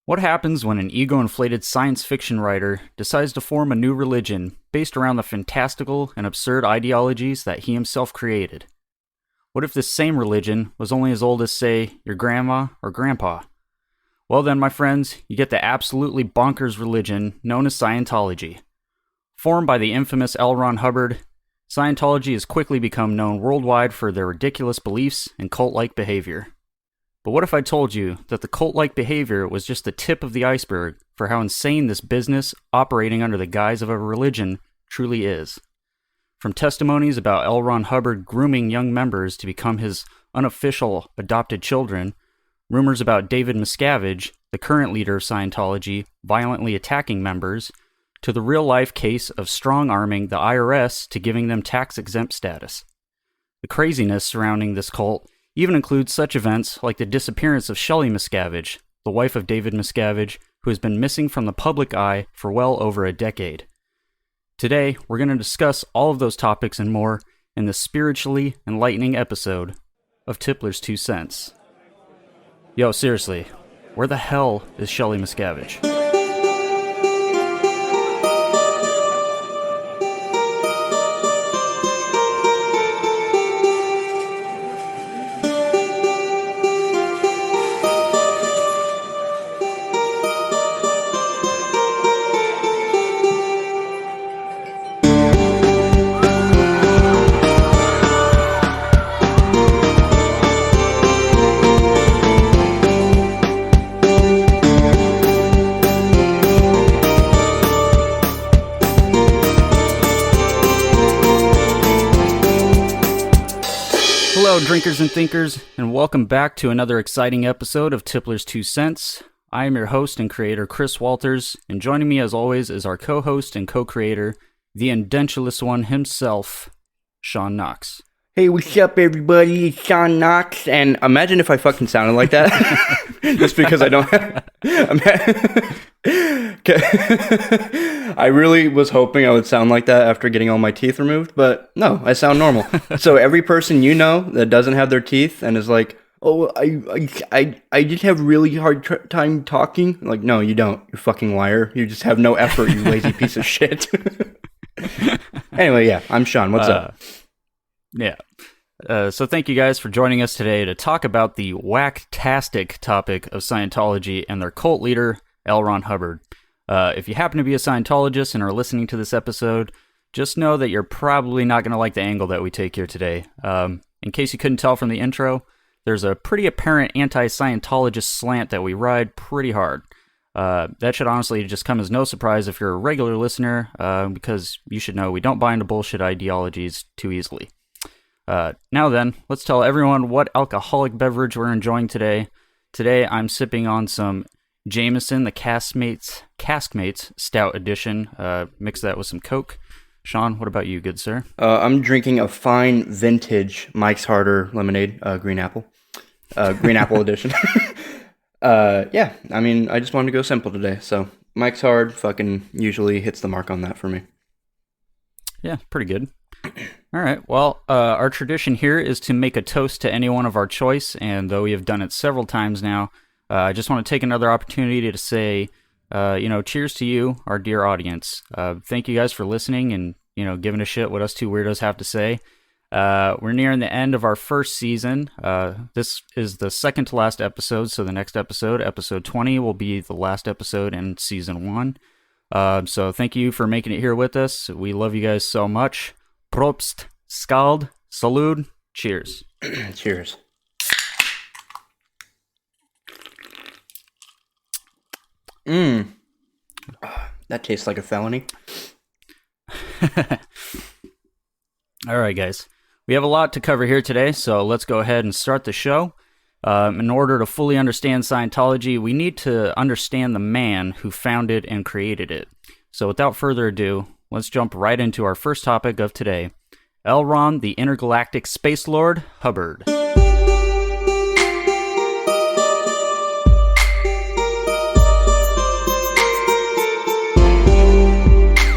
What happens when an ego-inflated science fiction writer decides to form a new religion based around the fantastical and absurd ideologies that he himself created? What if this same religion was only as old as, say, your grandma or grandpa? Well then, my friends, you get the absolutely bonkers religion known as Scientology. Formed by the infamous L. Ron Hubbard, Scientology has quickly become known worldwide for their ridiculous beliefs and cult-like behavior. But what if I told you that the cult-like behavior was just the tip of the iceberg for how insane this business operating under the guise of a religion truly is? From testimonies about L. Ron Hubbard grooming young members to become his unofficial adopted children, rumors about David Miscavige, the current leader of Scientology, violently attacking members, to the real-life case of strong-arming the IRS to giving them tax-exempt status. The craziness surrounding this cult even includes such events like the disappearance of Shelley Miscavige, the wife of David Miscavige, who has been missing from the public eye for well over a decade. Today, we're going to discuss all of those topics and more in this spiritually enlightening episode of Tipler's 2 Cents. Yo, seriously, where the hell is Shelley Miscavige? Hello, drinkers and thinkers, and welcome back to another exciting episode of Tipler's 2 Cents. I am your host and creator, Chris Walters, and joining me as always is our co-host and co-creator, the indentulous one himself, Sean Knox. Hey, what's up, everybody? It's Sean Knox, and imagine if I fucking sounded like that. Just because I don't I really was hoping I would sound like that after getting all my teeth removed, but no, I sound normal. So every person you know that doesn't have their teeth and is like, oh, I just have really hard time talking. I'm like, no, you don't. You fucking liar. You just have no effort, you lazy piece of shit. Anyway, yeah, I'm Sean. What's up? Yeah. So thank you guys for joining us today to talk about the whack-tastic topic of Scientology and their cult leader, L. Ron Hubbard. If you happen to be a Scientologist and are listening to this episode, just know that you're probably not going to like the angle that we take here today. In case you couldn't tell from the intro, there's a pretty apparent anti-Scientologist slant that we ride pretty hard. That should honestly just come as no surprise if you're a regular listener, because you should know we don't buy into bullshit ideologies too easily. Now then, let's tell everyone what alcoholic beverage we're enjoying today. Today, I'm sipping on some Jameson, the Caskmates Stout Edition. Mix that with some Coke. Sean, what about you, good sir? I'm drinking a fine vintage Mike's Harder lemonade, green apple edition. Yeah, I mean, I just wanted to go simple today, so Mike's Hard fucking usually hits the mark on that for me. Yeah, pretty good. All right, well, our tradition here is to make a toast to anyone of our choice, and though we have done it several times now, I just want to take another opportunity to say, cheers to you, our dear audience. Thank you guys for listening and, giving a shit what us two weirdos have to say. We're nearing the end of our first season. This is the second to last episode, so the next episode, episode 20, will be the last episode in season 1. So thank you for making it here with us. We love you guys so much. Probst, skald, salud, cheers. Cheers. That tastes like a felony. All right, guys. We have a lot to cover here today, so let's go ahead and start the show. In order to fully understand Scientology, we need to understand the man who founded and created it. So without further ado, let's jump right into our first topic of today. L. Ron, the Intergalactic Space Lord, Hubbard.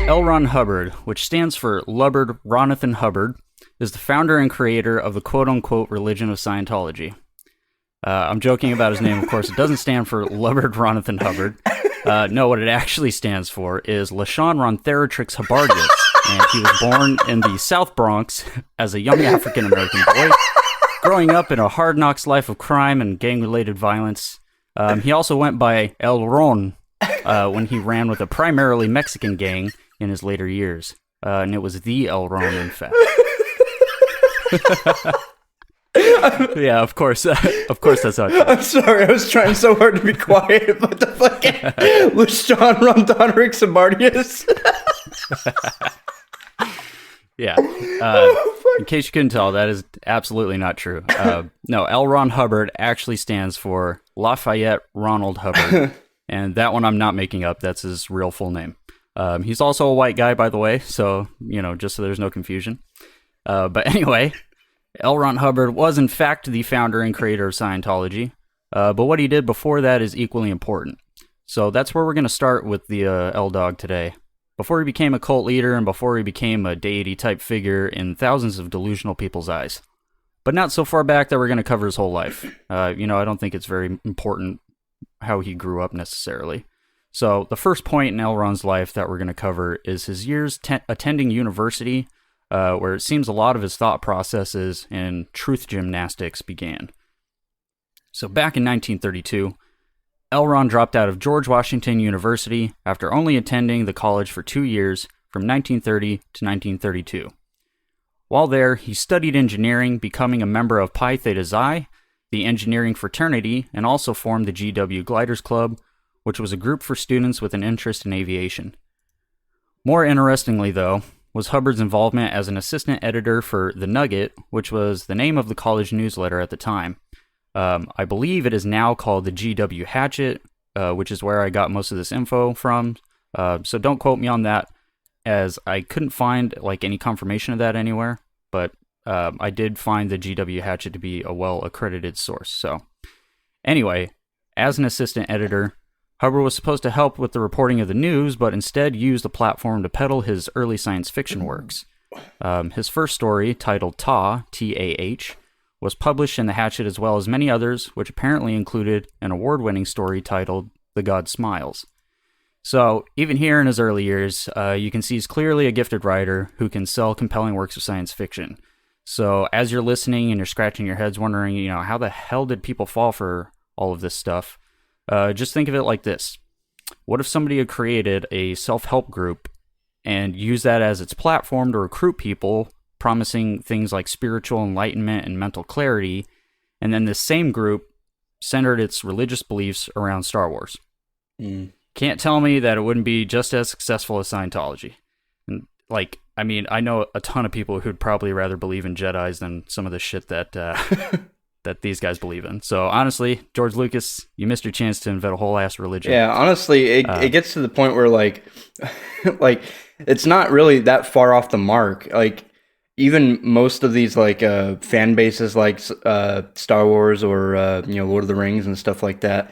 L. Ron Hubbard, which stands for Lubbard Ronathan Hubbard, is the founder and creator of the quote-unquote religion of Scientology. I'm joking about his name, of course. It doesn't stand for Lubberd Ronathan Hubbard. No, what it actually stands for is LaShawn Rontheratrix Hubbardius, and he was born in the South Bronx as a young African-American boy, growing up in a hard-knocks life of crime and gang-related violence. He also went by El Ron when he ran with a primarily Mexican gang in his later years, and it was the El Ron, in fact. Yeah, of course that's how I'm sorry, I was trying so hard to be quiet, but the fucking LaShawn Rontheratrix Hubbardius. Yeah. In case you couldn't tell, that is absolutely not true. No, L. Ron Hubbard actually stands for Lafayette Ronald Hubbard, and that one I'm not making up. That's his real full name. He's also a white guy, by the way, so, just so there's no confusion. But anyway, L. Ron Hubbard was, in fact, the founder and creator of Scientology, but what he did before that is equally important. So that's where we're going to start with the L-Dog today. Before he became a cult leader and before he became a deity-type figure in thousands of delusional people's eyes. But not so far back that we're going to cover his whole life. I don't think it's very important how he grew up necessarily. So the first point in L. Ron's life that we're going to cover is his years attending university, where it seems a lot of his thought processes and truth gymnastics began. So back in 1932, L. Ron dropped out of George Washington University after only attending the college for 2 years from 1930 to 1932. While there, he studied engineering, becoming a member of Pi Theta Xi, the engineering fraternity, and also formed the GW Gliders Club, which was a group for students with an interest in aviation. More interestingly, though, was Hubbard's involvement as an assistant editor for The Nugget, which was the name of the college newsletter at the time. I believe it is now called the GW Hatchet, which is where I got most of this info from. So don't quote me on that, as I couldn't find any confirmation of that anywhere. But I did find the GW Hatchet to be a well-accredited source. So anyway, as an assistant editor, Hubbard was supposed to help with the reporting of the news, but instead used the platform to peddle his early science fiction works. His first story, titled Tah, T-A-H, was published in the Hatchet as well as many others, which apparently included an award-winning story titled The God Smiles. So, even here in his early years, you can see he's clearly a gifted writer who can sell compelling works of science fiction. So, as you're listening and you're scratching your heads wondering, how the hell did people fall for all of this stuff? Just think of it like this. What if somebody had created a self-help group and used that as its platform to recruit people, promising things like spiritual enlightenment and mental clarity, and then this same group centered its religious beliefs around Star Wars? Can't tell me that it wouldn't be just as successful as Scientology. And I know a ton of people who'd probably rather believe in Jedis than some of the shit that that these guys believe in. So honestly, George Lucas, you missed your chance to invent a whole ass religion. Yeah, honestly, it gets to the point where it's not really that far off the mark. Even most of these fan bases like Star Wars or Lord of the Rings and stuff like that,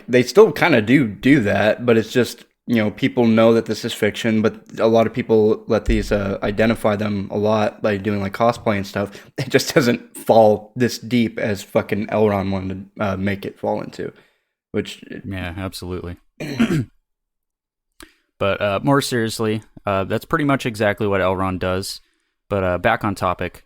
they still kind of do that, but it's just people know that this is fiction, but a lot of people let these identify them a lot by doing cosplay and stuff. It just doesn't fall this deep as fucking L. Ron wanted to make it fall into, which... Yeah, absolutely. But more seriously, that's pretty much exactly what L. Ron does. But back on topic,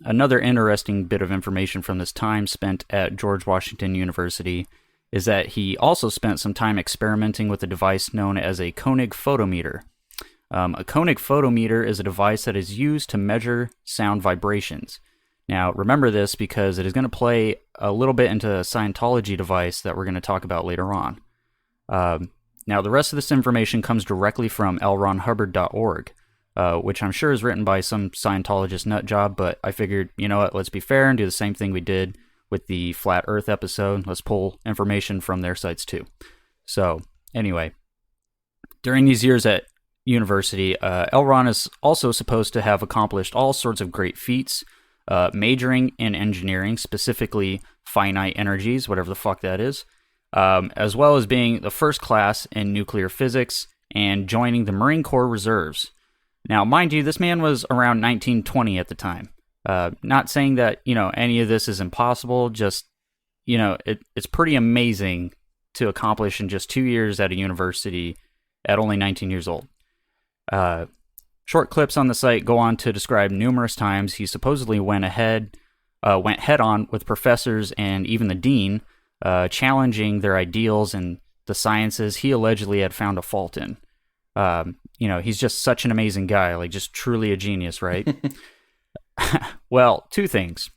another interesting bit of information from this time spent at George Washington University is that he also spent some time experimenting with a device known as a Koenig photometer. A Koenig photometer is a device that is used to measure sound vibrations. Now, remember this because it is going to play a little bit into a Scientology device that we're going to talk about later on. Now, the rest of this information comes directly from lronhubbard.org, which I'm sure is written by some Scientologist nutjob, but I figured, let's be fair and do the same thing we did with the Flat Earth episode. Let's pull information from their sites too. So, anyway, during these years at university, L. Ron is also supposed to have accomplished all sorts of great feats, majoring in engineering, specifically finite energies, whatever the fuck that is, as well as being the first class in nuclear physics and joining the Marine Corps Reserves. Now, mind you, this man was around 1920 at the time. Not saying that, any of this is impossible, just, it's pretty amazing to accomplish in just 2 years at a university at only 19 years old. Short clips on the site go on to describe numerous times he supposedly went head on with professors and even the dean, challenging their ideals and the sciences he allegedly had found a fault in. He's just such an amazing guy, like just truly a genius, right? Well, two things.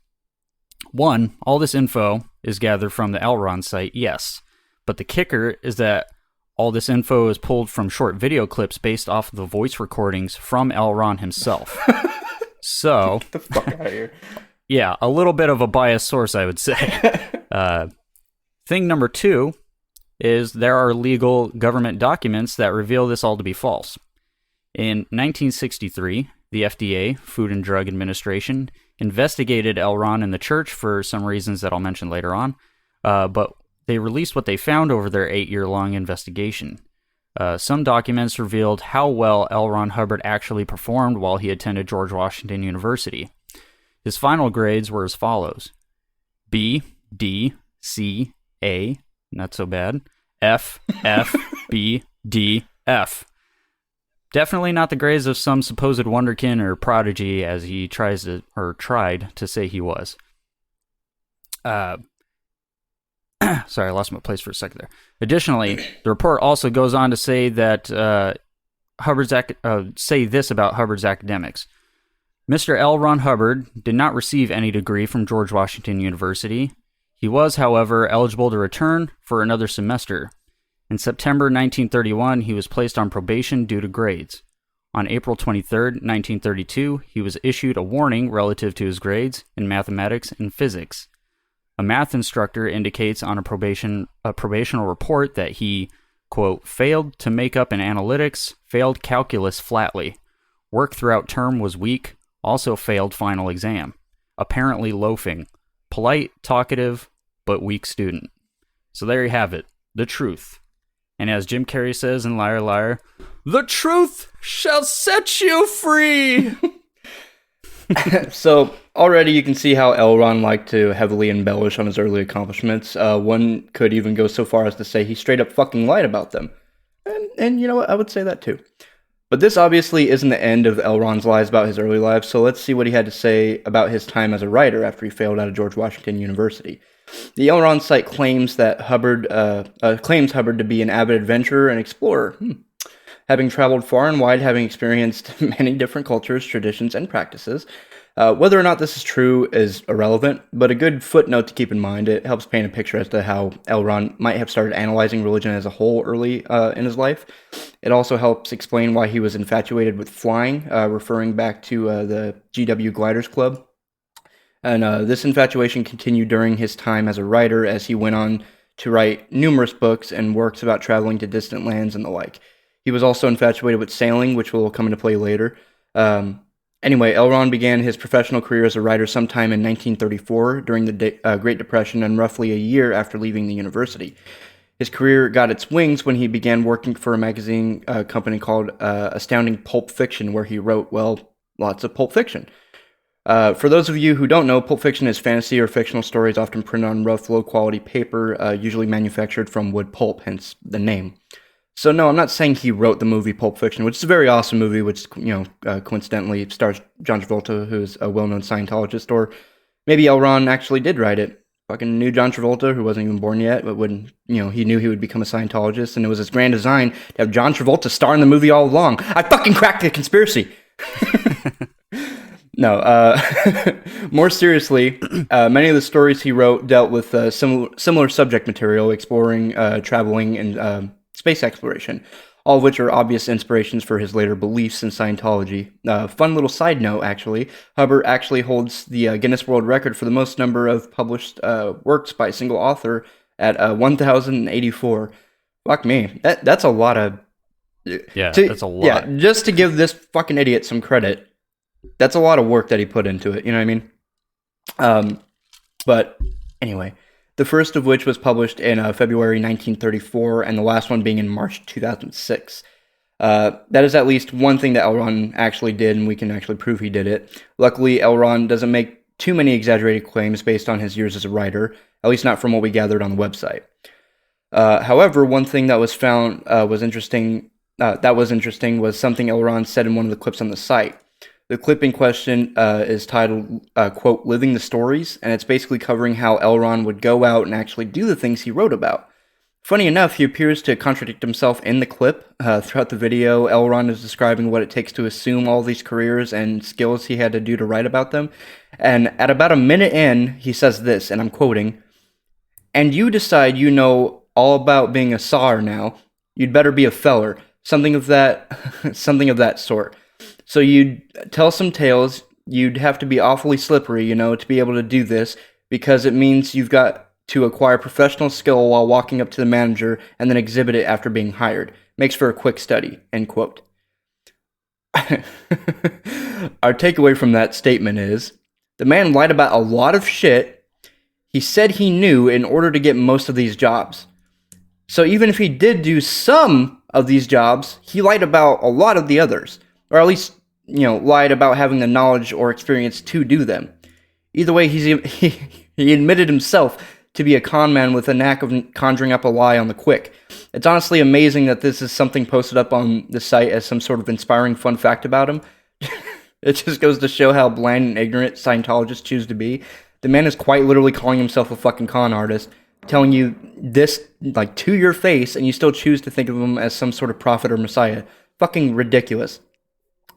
One, all this info is gathered from the L. Ron site, yes. But the kicker is that all this info is pulled from short video clips based off of the voice recordings from L. Ron himself. So, Get the fuck out of here. Yeah, a little bit of a biased source, I would say. Thing number two is there are legal government documents that reveal this all to be false. In 1963, the FDA, Food and Drug Administration, investigated L. Ron and the church for some reasons that I'll mention later on, but they released what they found over their 8-year-long investigation. Some documents revealed how well L. Ron Hubbard actually performed while he attended George Washington University. His final grades were as follows: B, D, C, A, not so bad, F, F, B, D, F. Definitely not the grades of some supposed wonderkin or prodigy, as he tried to say he was. Sorry, I lost my place for a second there. Additionally, the report also goes on to say that say this about Hubbard's academics. Mr. L. Ron Hubbard did not receive any degree from George Washington University. He was, however, eligible to return for another semester. In September 1931, he was placed on probation due to grades. On April 23, 1932, he was issued a warning relative to his grades in mathematics and physics. A math instructor indicates on a probational report that he, quote, failed to make up in analytics, failed calculus flatly. Work throughout term was weak, also failed final exam. Apparently loafing. Polite, talkative, but weak student. So there you have it. The truth. And as Jim Carrey says in Liar Liar, the truth shall set you free! So, already you can see how L. Ron liked to heavily embellish on his early accomplishments. One could even go so far as to say he straight up fucking lied about them. And you know what? I would say that too. But this obviously isn't the end of L. Ron's lies about his early life, so let's see what he had to say about his time as a writer after he failed out of George Washington University. The L. Ron site claims that Hubbard to be an avid adventurer and explorer, having traveled far and wide, having experienced many different cultures, traditions, and practices. Whether or not this is true is irrelevant, but a good footnote to keep in mind. It helps paint a picture as to how L. Ron might have started analyzing religion as a whole early in his life. It also helps explain why he was infatuated with flying, referring back to the GW Gliders Club. And this infatuation continued during his time as a writer, as he went on to write numerous books and works about traveling to distant lands and the like. He was also infatuated with sailing, which will come into play later. Anyway, L. Ron began his professional career as a writer sometime in 1934 during the Great Depression and roughly a year after leaving the university. His career got its wings when he began working for a magazine company called Astounding Pulp Fiction, where he wrote, lots of pulp fiction. For those of you who don't know, Pulp Fiction is fantasy or fictional stories often printed on rough, low-quality paper, usually manufactured from wood pulp, hence the name. So no, I'm not saying he wrote the movie Pulp Fiction, which is a very awesome movie, which, coincidentally stars John Travolta, who's a well-known Scientologist, or maybe L. Ron actually did write it. Fucking knew John Travolta, who wasn't even born yet, but when, he knew he would become a Scientologist, and it was his grand design to have John Travolta star in the movie all along. I fucking cracked the conspiracy! No, more seriously, many of the stories he wrote dealt with similar subject material, exploring, traveling, and space exploration, all of which are obvious inspirations for his later beliefs in Scientology. Fun little side note, actually, Hubbard actually holds the Guinness World Record for the most number of published works by a single author at 1,084. Fuck me, that's a lot of... That's a lot. Yeah, just to give this fucking idiot some credit, that's a lot of work that he put into it, you know what I mean? But anyway, the first of which was published in February 1934, and the last one being in March 2006. That is at least one thing that L. Ron actually did, and we can actually prove he did it. Luckily, L. Ron doesn't make too many exaggerated claims based on his years as a writer, at least not from what we gathered on the website. However, one thing that was found was interesting was something L. Ron said in one of the clips on the site. The clip in question is titled, quote, "Living the Stories," and it's basically covering how L. Ron would go out and actually do the things he wrote about. Funny enough, he appears to contradict himself in the clip. Throughout the video, L. Ron is describing what it takes to assume all these careers and skills he had to do to write about them. And at about a minute in, he says this, and I'm quoting, "And you decide you know all about being a sawyer now. You'd better be a feller." Something of that sort. So you'd tell some tales. You'd have to be awfully slippery, to be able to do this, because it means you've got to acquire professional skill while walking up to the manager and then exhibit it after being hired. Makes for a quick study, end quote. Our takeaway from that statement is, the man lied about a lot of shit he said he knew in order to get most of these jobs. So even if he did do some of these jobs, he lied about a lot of the others. Or at least, lied about having the knowledge or experience to do them. Either way, he admitted himself to be a con man with a knack of conjuring up a lie on the quick. It's honestly amazing that this is something posted up on the site as some sort of inspiring fun fact about him. It just goes to show how bland and ignorant Scientologists choose to be. The man is quite literally calling himself a fucking con artist, telling you this, to your face, and you still choose to think of him as some sort of prophet or messiah. Fucking ridiculous.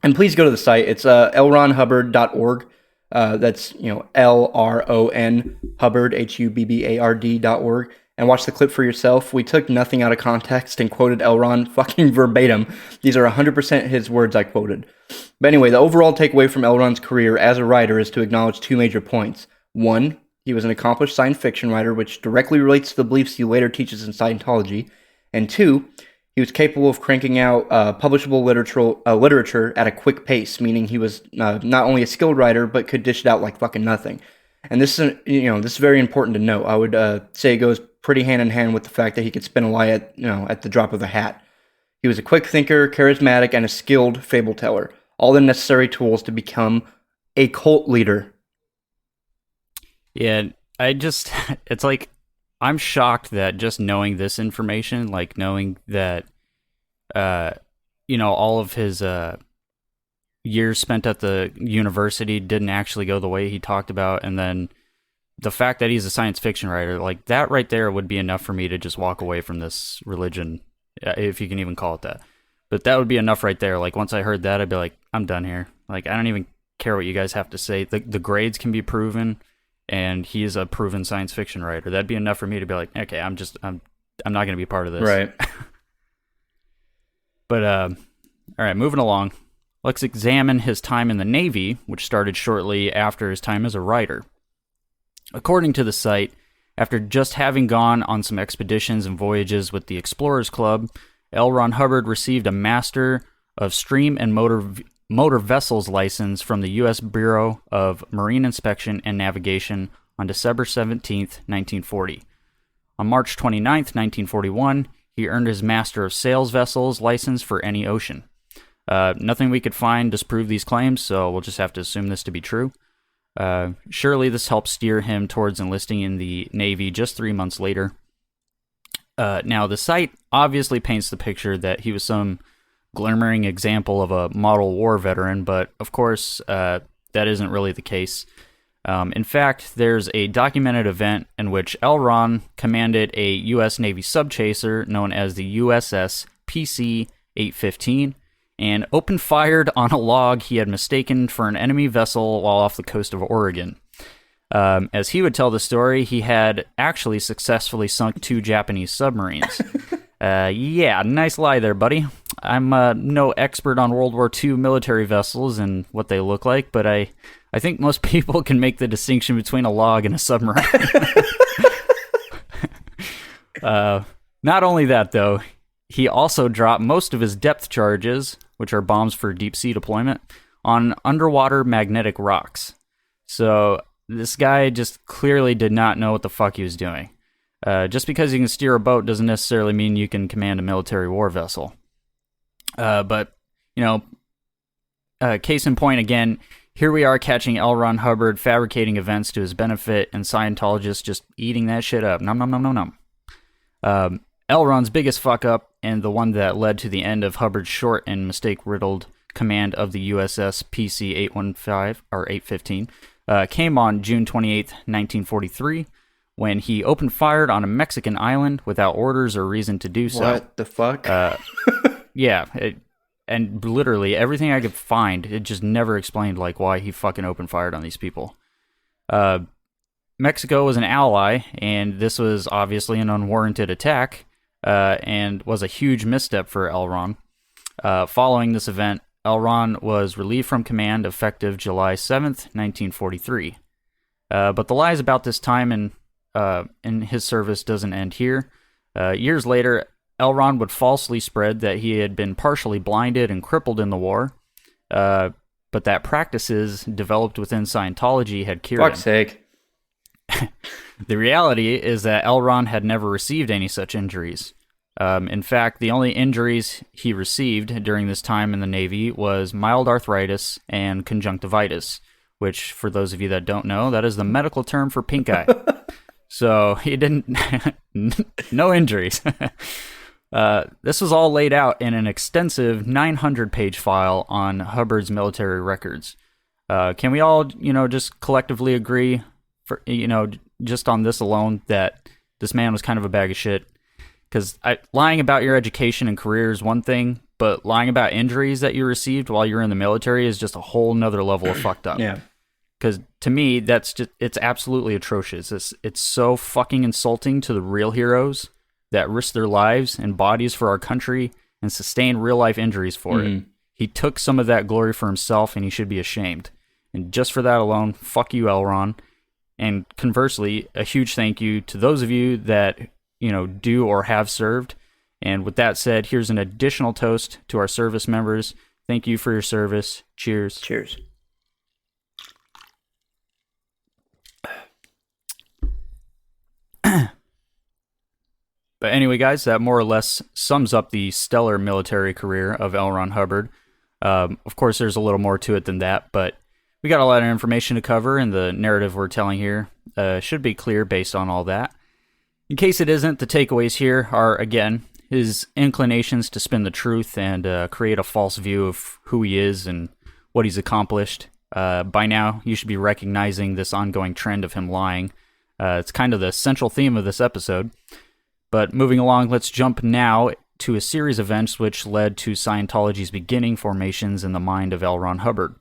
And please go to the site. It's lronhubbard.org. That's, LRON Hubbard, HUBBARD.org. And watch the clip for yourself. We took nothing out of context and quoted L. Ron fucking verbatim. These are 100% his words I quoted. But anyway, the overall takeaway from L. Ron's career as a writer is to acknowledge two major points. One, he was an accomplished science fiction writer, which directly relates to the beliefs he later teaches in Scientology. And two, he was capable of cranking out publishable literature at a quick pace, meaning he was not only a skilled writer, but could dish it out like fucking nothing. And this is, this is very important to note. I would say it goes pretty hand in hand with the fact that he could spin a lie at the drop of a hat. He was a quick thinker, charismatic, and a skilled fable teller. All the necessary tools to become a cult leader. Yeah, it's like, I'm shocked that just knowing this information, knowing that, all of his years spent at the university didn't actually go the way he talked about, and then the fact that he's a science fiction writer, that right there would be enough for me to just walk away from this religion, if you can even call it that. But that would be enough right there. Once I heard that, I'd be like, I'm done here. I don't even care what you guys have to say. The grades can be proven, and he is a proven science fiction writer. That'd be enough for me to be like, okay, I'm not going to be part of this. Right. But, all right, moving along. Let's examine his time in the Navy, which started shortly after his time as a writer. According to the site, after just having gone on some expeditions and voyages with the Explorers Club, L. Ron Hubbard received a Master of Stream and Motor Vessels license from the U.S. Bureau of Marine Inspection and Navigation on December 17th, 1940. On March 29th, 1941, he earned his Master of Sails Vessels license for any ocean. Nothing we could find disprove these claims, so we'll just have to assume this to be true. Surely this helped steer him towards enlisting in the Navy just 3 months later. Now, the site obviously paints the picture that he was some glimmering example of a model war veteran, but of course, that isn't really the case. In fact, there's a documented event in which L. Ron commanded a U.S. Navy subchaser known as the USS PC-815 and open-fired on a log he had mistaken for an enemy vessel while off the coast of Oregon. As he would tell the story, he had actually successfully sunk 2 Japanese submarines. Yeah, nice lie there, buddy. I'm no expert on World War II military vessels and what they look like, but I think most people can make the distinction between a log and a submarine. Not only that, though, he also dropped most of his depth charges, which are bombs for deep sea deployment, on underwater magnetic rocks. So this guy just clearly did not know what the fuck he was doing. Just because you can steer a boat doesn't necessarily mean you can command a military war vessel. But, case in point again, here we are catching L. Ron Hubbard fabricating events to his benefit, and Scientologists just eating that shit up. Nom nom nom nom nom. L. Ron's biggest fuck up, and the one that led to the end of Hubbard's short and mistake-riddled command of the USS PC-815, or 815, came on June 28th, 1943, when he opened fire on a Mexican island without orders or reason to do so. What the fuck? Yeah, and literally everything I could find, it just never explained like why he fucking opened fire on these people. Mexico was an ally, and this was obviously an unwarranted attack, and was a huge misstep for L. Ron. Following this event, L. Ron was relieved from command effective July 7th, 1943. But the lies about this time in his service doesn't end here. Years later, L. Ron would falsely spread that he had been partially blinded and crippled in the war, but that practices developed within Scientology had cured him. Fuck's sake. The reality is that L. Ron had never received any such injuries. In fact, the only injuries he received during this time in the Navy was mild arthritis and conjunctivitis, which, for those of you that don't know, that is the medical term for pink eye. So he didn't... no injuries. This was all laid out in an extensive 900-page file on Hubbard's military records. Can we all, just collectively agree, for just on this alone, that this man was kind of a bag of shit? Because lying about your education and career is one thing, but lying about injuries that you received while you're in the military is just a whole nother level of fucked up. Yeah. Because to me, it's absolutely atrocious. It's so fucking insulting to the real heroes that risk their lives and bodies for our country and sustain real-life injuries for it. He took some of that glory for himself, and he should be ashamed. And just for that alone, fuck you, L. Ron. And conversely, a huge thank you to those of you that, do or have served. And with that said, here's an additional toast to our service members. Thank you for your service. Cheers. Cheers. But anyway, guys, that more or less sums up the stellar military career of L. Ron Hubbard. Of course, there's a little more to it than that, but we got a lot of information to cover, and the narrative we're telling here should be clear based on all that. In case it isn't, the takeaways here are, again, his inclinations to spin the truth and create a false view of who he is and what he's accomplished. By now, you should be recognizing this ongoing trend of him lying. It's kind of the central theme of this episode. But moving along, let's jump now to a series of events which led to Scientology's beginning formations in the mind of L. Ron Hubbard.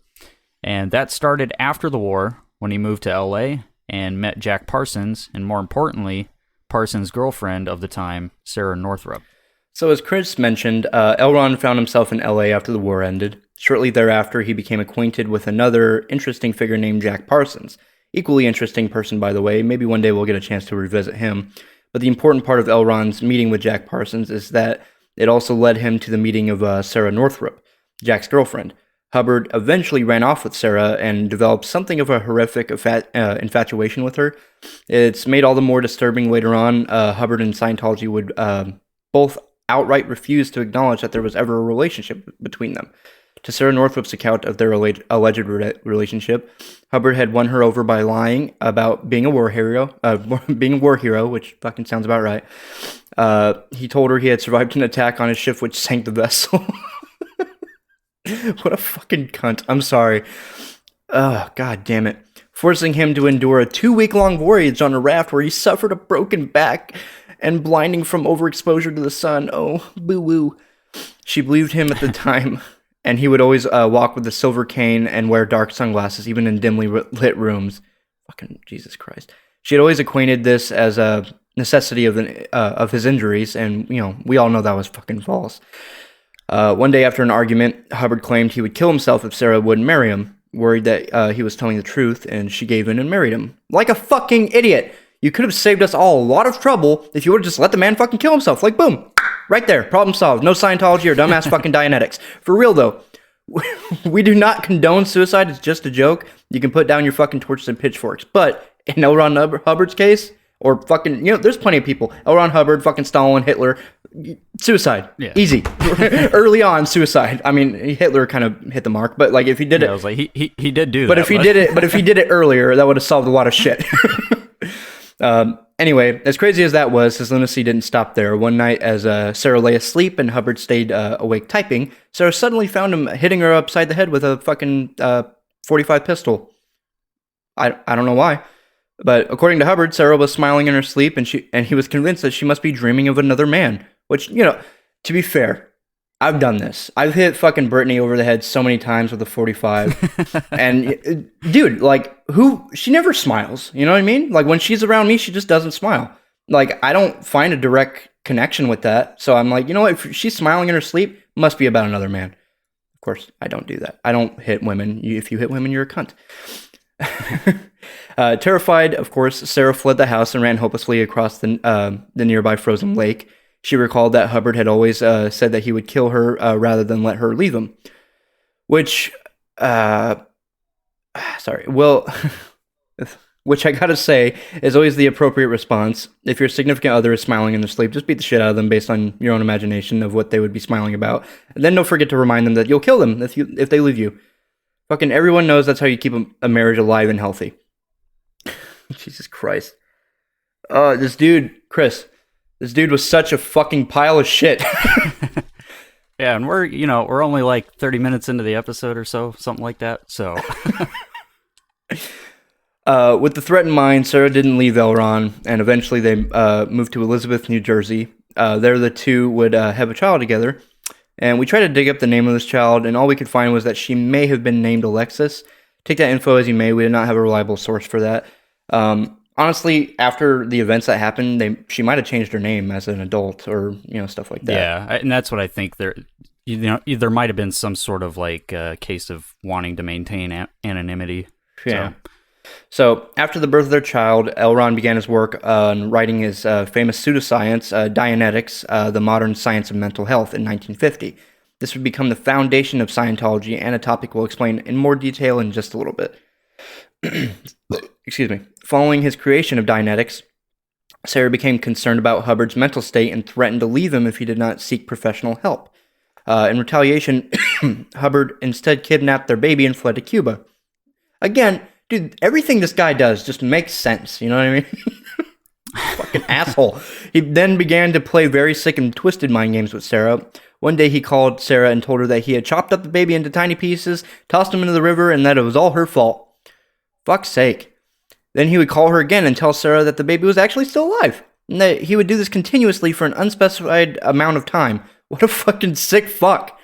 And that started after the war, when he moved to L.A. and met Jack Parsons, and more importantly, Parsons' girlfriend of the time, Sarah Northrup. So as Chris mentioned, L. Ron found himself in L.A. after the war ended. Shortly thereafter, he became acquainted with another interesting figure named Jack Parsons. Equally interesting person, by the way. Maybe one day we'll get a chance to revisit him. But the important part of L. Ron's meeting with Jack Parsons is that it also led him to the meeting of Sarah Northrup, Jack's girlfriend. Hubbard eventually ran off with Sarah and developed something of a horrific infatuation with her. It's made all the more disturbing later on. Hubbard and Scientology would both outright refuse to acknowledge that there was ever a relationship between them. To Sarah Northrup's account of their alleged relationship, Hubbard had won her over by lying about being a war hero, which fucking sounds about right. He told her he had survived an attack on his ship which sank the vessel. What a fucking cunt. I'm sorry. Oh, god damn it. Forcing him to endure a 2-week-long voyage on a raft where he suffered a broken back and blinding from overexposure to the sun. Oh, boo-woo. She believed him at the time, and he would always walk with a silver cane and wear dark sunglasses, even in dimly lit rooms. Fucking Jesus Christ. She had always acquainted this as a necessity of his injuries, and, we all know that was fucking false. One day after an argument, Hubbard claimed he would kill himself if Sarah wouldn't marry him, worried that he was telling the truth, and she gave in and married him. Like a fucking idiot! You could have saved us all a lot of trouble if you would have just let the man fucking kill himself. Like, boom! Right there. Problem solved. No Scientology or dumbass fucking Dianetics. For real, though. We do not condone suicide. It's just a joke. You can put down your fucking torches and pitchforks. But in L. Ron Hubbard's case, or fucking, there's plenty of people. L. Ron Hubbard, fucking Stalin, Hitler, suicide. Yeah. Easy. Early on, suicide. I mean, Hitler kind of hit the mark, but like if he did it, I was like, he did do but that. If he did it earlier, that would have solved a lot of shit. Anyway, as crazy as that was, his lunacy didn't stop there. One night, as Sarah lay asleep and Hubbard stayed awake typing, Sarah suddenly found him hitting her upside the head with a fucking 45 pistol. I don't know why. But according to Hubbard, Sarah was smiling in her sleep, and he was convinced that she must be dreaming of another man. Which, to be fair, I've done this. I've hit fucking Brittany over the head so many times with a 45. And, dude, like, she never smiles. You know what I mean? Like, when she's around me, she just doesn't smile. Like, I don't find a direct connection with that. So I'm like, you know what? If she's smiling in her sleep, must be about another man. Of course, I don't do that. I don't hit women. If you hit women, you're a cunt. Terrified, of course, Sarah fled the house and ran hopelessly across the nearby frozen lake. She recalled that Hubbard had always said that he would kill her rather than let her leave him. Which, which I gotta say is always the appropriate response. If your significant other is smiling in their sleep, just beat the shit out of them based on your own imagination of what they would be smiling about. And then don't forget to remind them that you'll kill them if they leave you. Fucking everyone knows that's how you keep a marriage alive and healthy. Jesus Christ. This dude, Chris, this dude was such a fucking pile of shit. Yeah, and we're only like 30 minutes into the episode or so, something like that. So, with the threat in mind, Sarah didn't leave L. Ron, and eventually they moved to Elizabeth, New Jersey. There the two would have a child together. And we tried to dig up the name of this child, and all we could find was that she may have been named Alexis. Take that info as you may. We did not have a reliable source for that. Honestly, after the events that happened, she might have changed her name as an adult, or stuff like that. Yeah, and that's what I think. There might have been some sort of like case of wanting to maintain anonymity. Yeah. So after the birth of their child, L. Ron began his work on writing his famous pseudoscience, Dianetics, the Modern Science of Mental Health, in 1950. This would become the foundation of Scientology, and a topic we'll explain in more detail in just a little bit. Excuse me. Following his creation of Dianetics, Sarah became concerned about Hubbard's mental state and threatened to leave him if he did not seek professional help. In retaliation, Hubbard instead kidnapped their baby and fled to Cuba. Again, dude, everything this guy does just makes sense, you know what I mean? Fucking asshole. He then began to play very sick and twisted mind games with Sarah. One day he called Sarah and told her that he had chopped up the baby into tiny pieces, tossed him into the river, and that it was all her fault. Fuck's sake. Then he would call her again and tell Sarah that the baby was actually still alive, and that he would do this continuously for an unspecified amount of time. What a fucking sick fuck.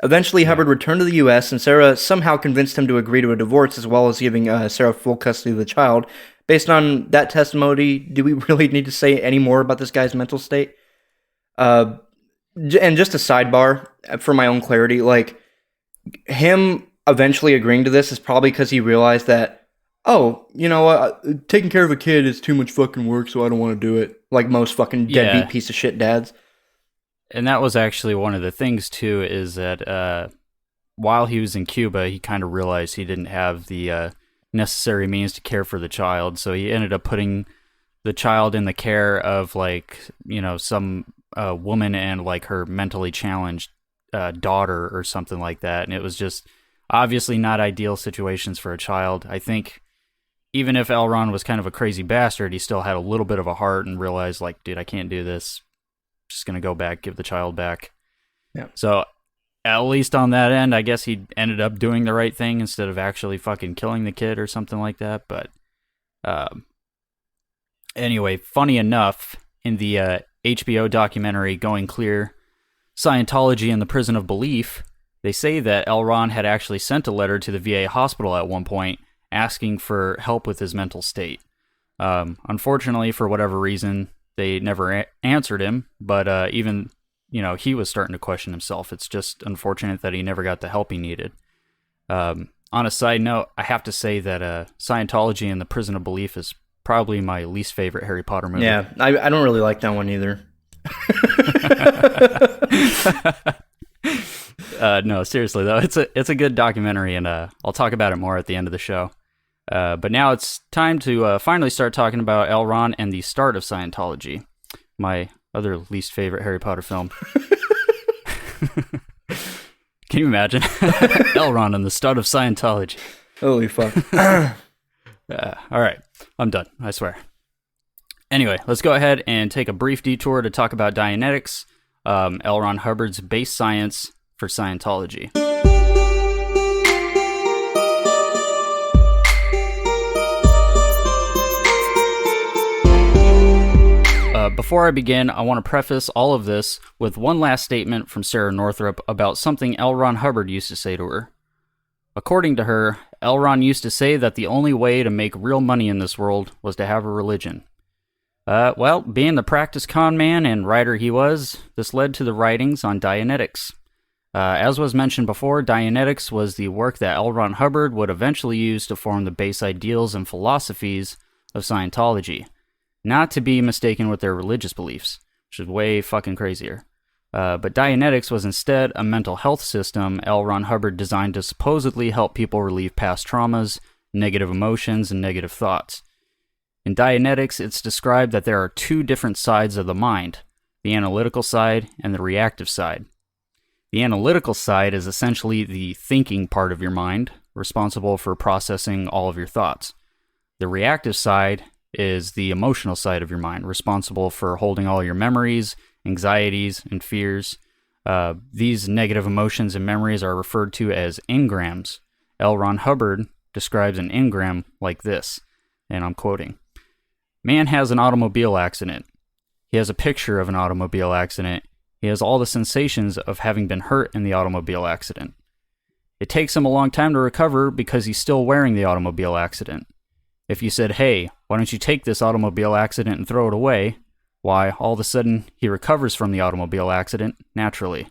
Eventually, Hubbard returned to the U.S., and Sarah somehow convinced him to agree to a divorce, as well as giving Sarah full custody of the child. Based on that testimony, do we really need to say any more about this guy's mental state? And just a sidebar, for my own clarity, like, him eventually agreeing to this is probably because he realized that, oh, you know what, taking care of a kid is too much fucking work, so I don't want to do it. Like most fucking deadbeat piece of shit dads. And that was actually one of the things, too, is that while he was in Cuba, he kind of realized he didn't have the necessary means to care for the child. So he ended up putting the child in the care of, like, some woman and, like, her mentally challenged daughter or something like that. And it was just obviously not ideal situations for a child. I think even if L. Ron was kind of a crazy bastard, he still had a little bit of a heart and realized, like, dude, I can't do this. Just gonna go back, give the child back. Yeah. So at least on that end, I guess he ended up doing the right thing instead of actually fucking killing the kid or something like that. But anyway, funny enough, in the HBO documentary Going Clear, Scientology and the Prison of Belief, they say that L. Ron had actually sent a letter to the VA hospital at one point asking for help with his mental state. Unfortunately, for whatever reason, they never answered him, but even, he was starting to question himself. It's just unfortunate that he never got the help he needed. On a side note, I have to say that Scientology and the Prison of Belief is probably my least favorite Harry Potter movie. Yeah, I don't really like that one either. No, seriously though, it's a good documentary, and I'll talk about it more at the end of the show. But now it's time to finally start talking about L. Ron and the start of Scientology. My other least favorite Harry Potter film. Can you imagine? Elrond and the start of Scientology. Holy fuck. All right, I'm done, I swear. Anyway, let's go ahead and take a brief detour to talk about Dianetics, L. Ron Hubbard's base science for Scientology. Before I begin, I want to preface all of this with one last statement from Sarah Northrup about something L. Ron Hubbard used to say to her. According to her, L. Ron used to say that the only way to make real money in this world was to have a religion. Well, being the practiced con man and writer he was, this led to the writings on Dianetics. As was mentioned before, Dianetics was the work that L. Ron Hubbard would eventually use to form the base ideals and philosophies of Scientology. Not to be mistaken with their religious beliefs, which is way fucking crazier. But Dianetics was instead a mental health system L. Ron Hubbard designed to supposedly help people relieve past traumas, negative emotions, and negative thoughts. In Dianetics, it's described that there are two different sides of the mind, the analytical side and the reactive side. The analytical side is essentially the thinking part of your mind, responsible for processing all of your thoughts. The reactive side is the emotional side of your mind, responsible for holding all your memories, anxieties, and fears. These negative emotions and memories are referred to as engrams. L. Ron Hubbard describes an engram like this, and I'm quoting, "Man has an automobile accident. He has a picture of an automobile accident. He has all the sensations of having been hurt in the automobile accident. It takes him a long time to recover because he's still wearing the automobile accident. If you said, hey, why don't you take this automobile accident and throw it away? Why, all of a sudden, he recovers from the automobile accident naturally.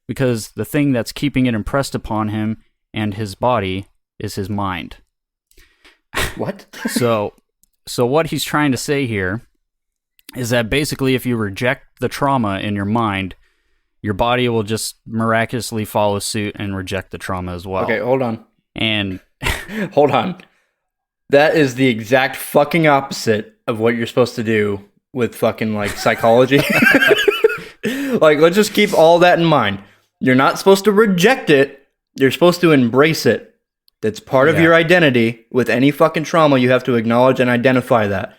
Because the thing that's keeping it impressed upon him and his body is his mind." What? So what he's trying to say here is that basically if you reject the trauma in your mind, your body will just miraculously follow suit and reject the trauma as well. Okay, hold on. And hold on. That is the exact fucking opposite of what you're supposed to do with fucking, like, psychology. Like, let's just keep all that in mind. You're not supposed to reject it. You're supposed to embrace it. That's part of your identity. With any fucking trauma, you have to acknowledge and identify that.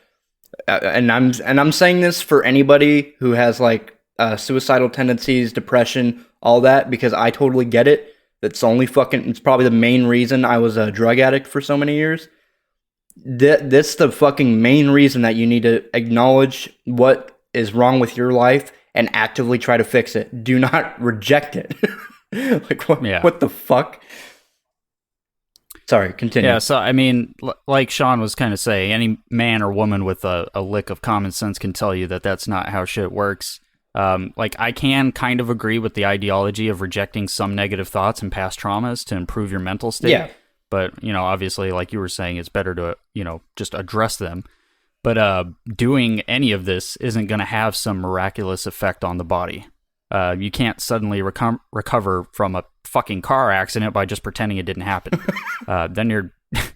And I'm saying this for anybody who has, like, suicidal tendencies, depression, all that, because I totally get it. It's probably the main reason I was a drug addict for so many years. That's the fucking main reason that you need to acknowledge what is wrong with your life and actively try to fix it. Do not reject it. Like, what the fuck? Sorry, continue. Yeah, so, I mean, like Sean was kind of saying, any man or woman with a lick of common sense can tell you that that's not how shit works. Like, I can kind of agree with the ideology of rejecting some negative thoughts and past traumas to improve your mental state. Yeah. But, obviously, like you were saying, it's better to, just address them. But doing any of this isn't going to have some miraculous effect on the body. You can't suddenly recover from a fucking car accident by just pretending it didn't happen. Then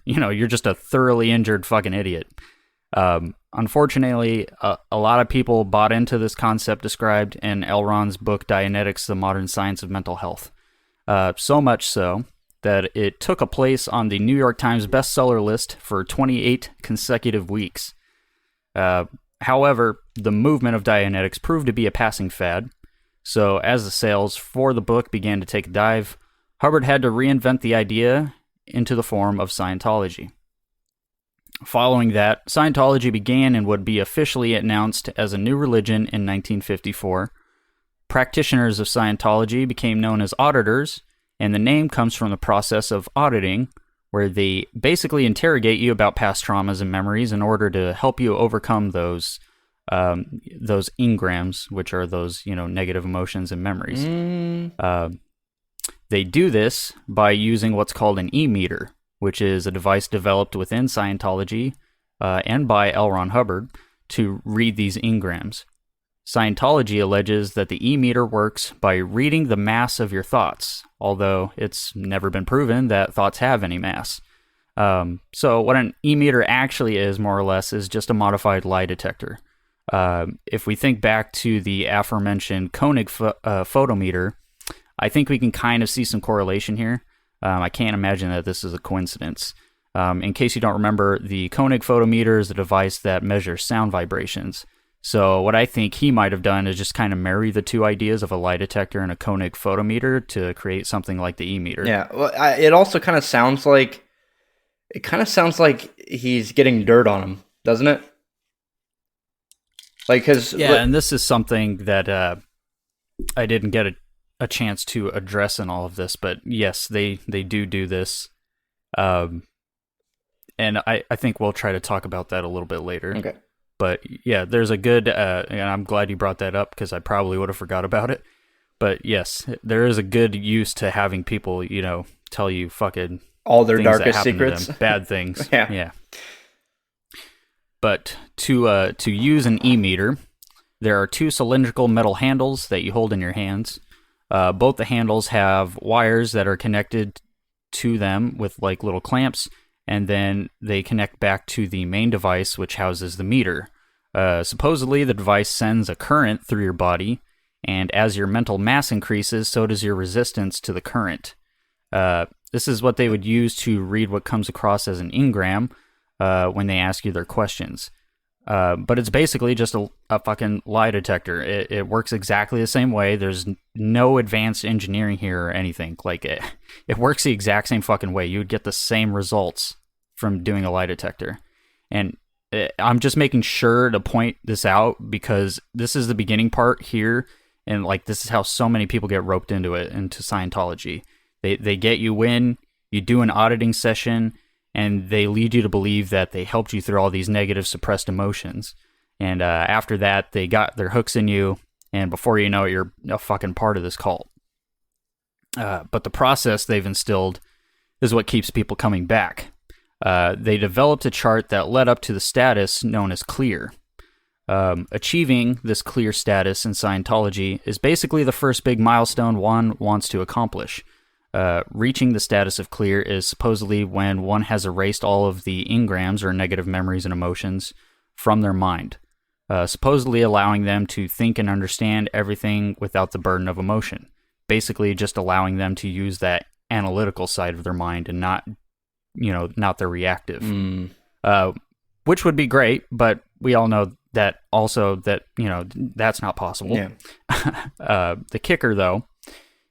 you're just a thoroughly injured fucking idiot. Unfortunately, a lot of people bought into this concept described in L. Ron's book, Dianetics, The Modern Science of Mental Health. So much so that it took a place on the New York Times bestseller list for 28 consecutive weeks. However, the movement of Dianetics proved to be a passing fad, so as the sales for the book began to take a dive, Hubbard had to reinvent the idea into the form of Scientology. Following that, Scientology began and would be officially announced as a new religion in 1954. Practitioners of Scientology became known as auditors, and the name comes from the process of auditing, where they basically interrogate you about past traumas and memories in order to help you overcome those engrams, which are those, negative emotions and memories. They do this by using what's called an e-meter, which is a device developed within Scientology and by L. Ron Hubbard to read these engrams. Scientology alleges that the e-meter works by reading the mass of your thoughts, although it's never been proven that thoughts have any mass. So what an e-meter actually is, more or less, is just a modified lie detector. If we think back to the aforementioned Koenig photometer, I think we can kind of see some correlation here. I can't imagine that this is a coincidence. In case you don't remember, the Koenig photometer is a device that measures sound vibrations. So what I think he might have done is just kind of marry the two ideas of a lie detector and a Koenig photometer to create something like the E-meter. Yeah, well, it also kind of sounds like he's getting dirt on him, doesn't it? Like, and this is something that I didn't get a chance to address in all of this, but yes, they do this, and I think we'll try to talk about that a little bit later. Okay. But yeah, there's a good, and I'm glad you brought that up because I probably would have forgot about it. But yes, there is a good use to having people, tell you fucking all their things darkest that happen secrets, to them, bad things. Yeah. But to use an E-meter, there are two cylindrical metal handles that you hold in your hands. Both the handles have wires that are connected to them with like little clamps, and then they connect back to the main device, which houses the meter. Supposedly, the device sends a current through your body, and as your mental mass increases, so does your resistance to the current. This is what they would use to read what comes across as an engram when they ask you their questions. But it's basically just a fucking lie detector. It works exactly the same way. There's no advanced engineering here or anything. Like, it works the exact same fucking way. You would get the same results from doing a lie detector. And I'm just making sure to point this out because this is the beginning part here. And, like, this is how so many people get roped into Scientology. They get you in, you do an auditing session, and they lead you to believe that they helped you through all these negative suppressed emotions. And after that, they got their hooks in you, and before you know it, you're a fucking part of this cult. But the process they've instilled is what keeps people coming back. They developed a chart that led up to the status known as clear. Achieving this clear status in Scientology is basically the first big milestone one wants to accomplish. Reaching the status of clear is supposedly when one has erased all of the engrams or negative memories and emotions from their mind, supposedly allowing them to think and understand everything without the burden of emotion. Basically, just allowing them to use that analytical side of their mind and not their reactive. Which would be great, but we all know that also that, that's not possible. Yeah. The kicker, though,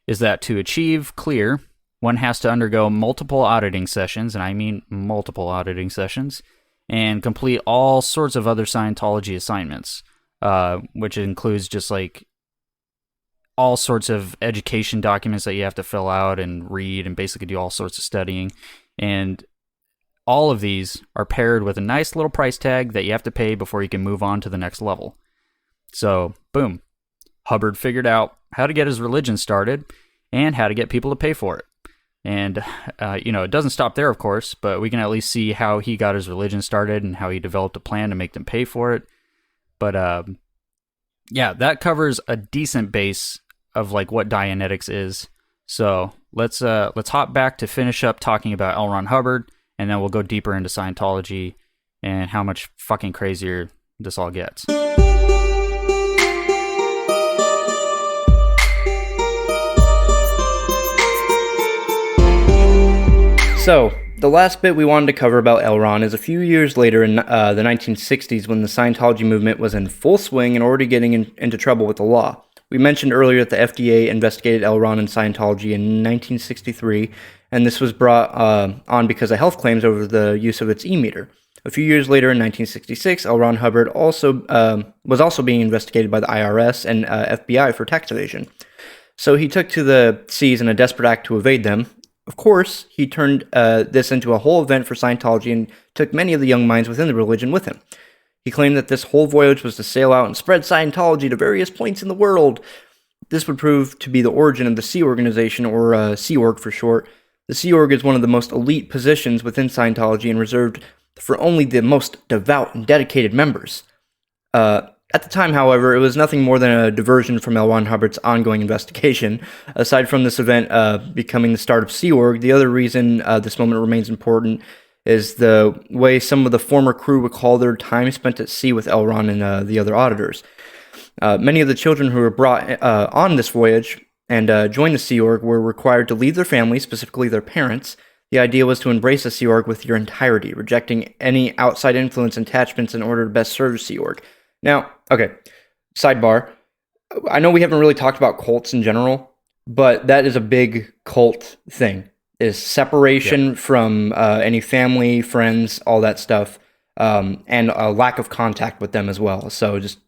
is that to achieve clear, one has to undergo multiple auditing sessions, and I mean multiple auditing sessions, and complete all sorts of other Scientology assignments, which includes just like all sorts of education documents that you have to fill out and read and basically do all sorts of studying. And all of these are paired with a nice little price tag that you have to pay before you can move on to the next level. So, boom. Hubbard figured out how to get his religion started and how to get people to pay for it. And, it doesn't stop there, of course, but we can at least see how he got his religion started and how he developed a plan to make them pay for it. But, that covers a decent base of, like, what Dianetics is. So let's hop back to finish up talking about L. Ron Hubbard, and then we'll go deeper into Scientology and how much fucking crazier this all gets. So, the last bit we wanted to cover about L. Ron is a few years later in the 1960s when the Scientology movement was in full swing and already getting into trouble with the law. We mentioned earlier that the FDA investigated L. Ron and Scientology in 1963, and this was brought on because of health claims over the use of its E-meter. A few years later, in 1966, L. Ron Hubbard was also being investigated by the IRS and FBI for tax evasion. So he took to the seas in a desperate act to evade them. Of course, he turned this into a whole event for Scientology and took many of the young minds within the religion with him. He claimed that this whole voyage was to sail out and spread Scientology to various points in the world. This would prove to be the origin of the Sea Organization, or Sea Org for short. The Sea Org is one of the most elite positions within Scientology and reserved for only the most devout and dedicated members. At the time, however, it was nothing more than a diversion from L. Ron Hubbard's ongoing investigation. Aside from this event becoming the start of Sea Org, the other reason this moment remains important is the way some of the former crew recall their time spent at sea with Elrond and the other auditors. Many of the children who were brought on this voyage and joined the Sea Org were required to leave their families, specifically their parents. The idea was to embrace the Sea Org with your entirety, rejecting any outside influence and attachments in order to best serve the Sea Org. Now, okay, sidebar. I know we haven't really talked about cults in general, but that is a big cult thing, is separation from any family, friends, all that stuff, and a lack of contact with them as well. So just,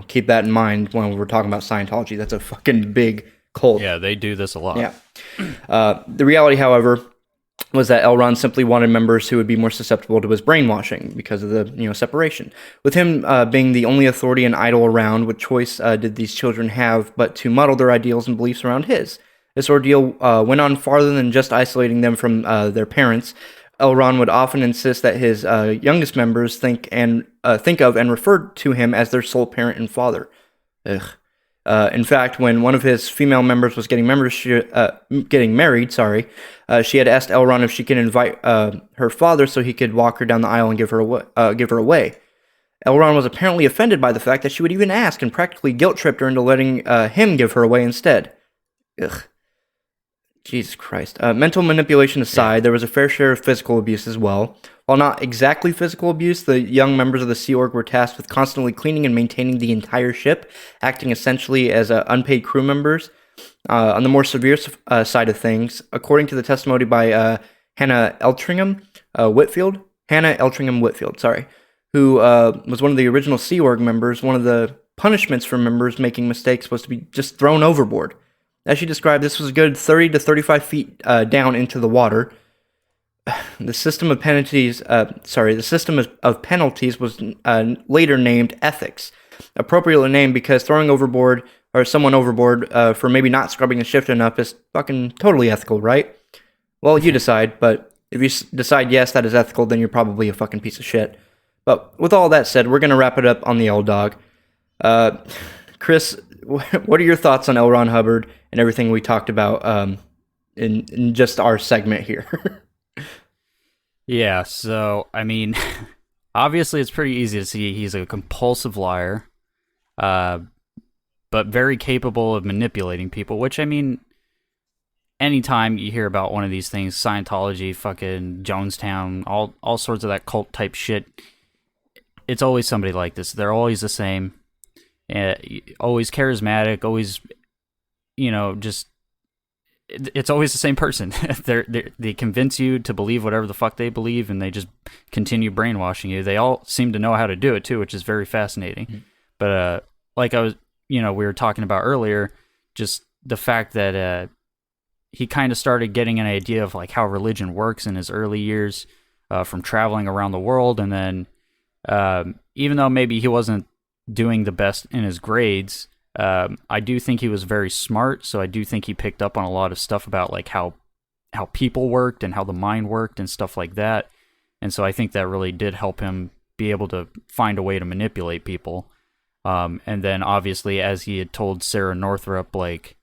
keep that in mind when we're talking about Scientology. That's a fucking big cult. Yeah, they do this a lot. Yeah. The reality, however, was that Elrond simply wanted members who would be more susceptible to his brainwashing because of the separation. With him being the only authority and idol around, what choice did these children have but to muddle their ideals and beliefs around his? This ordeal went on farther than just isolating them from their parents. Elrond would often insist that his youngest members think of and refer to him as their sole parent and father. Ugh. In fact, when one of his female members was getting married, she had asked Elrond if she could invite her father so he could walk her down the aisle and give her away. Elrond was apparently offended by the fact that she would even ask, and practically guilt-tripped her into letting him give her away instead. Ugh. Jesus Christ. Mental manipulation aside, there was a fair share of physical abuse as well. While not exactly physical abuse, the young members of the Sea Org were tasked with constantly cleaning and maintaining the entire ship, acting essentially as unpaid crew members. On the more severe side of things, according to the testimony by Hannah Eltringham Whitfield, who was one of the original Sea Org members, one of the punishments for members making mistakes was to be just thrown overboard. As she described, this was a good 30 to 35 feet down into the water. The system of penalties was later named ethics, appropriately named because throwing overboard or someone overboard for maybe not scrubbing the ship enough is fucking totally ethical, right? Well, you decide, but if you decide yes, that is ethical, then you're probably a fucking piece of shit. But with all that said, we're gonna wrap it up on the old dog. Chris, what are your thoughts on L. Ron Hubbard and everything we talked about in just our segment here? Yeah, so, I mean, obviously it's pretty easy to see he's a compulsive liar, but very capable of manipulating people, which, I mean, anytime you hear about one of these things, Scientology, fucking Jonestown, all sorts of that cult type shit, it's always somebody like this. They're always the same. Always charismatic, always, just it's always the same person. They convince you to believe whatever the fuck they believe, and they just continue brainwashing you. They all seem to know how to do it too, which is very fascinating. Mm-hmm. But like I was, we were talking about earlier, just the fact that he kind of started getting an idea of like how religion works in his early years from traveling around the world, and then even though maybe he wasn't doing the best in his grades, I do think he was very smart, so I do think he picked up on a lot of stuff about like how people worked and how the mind worked and stuff like that. And so I think that really did help him be able to find a way to manipulate people. And then obviously, as he had told Sarah Northrup, like,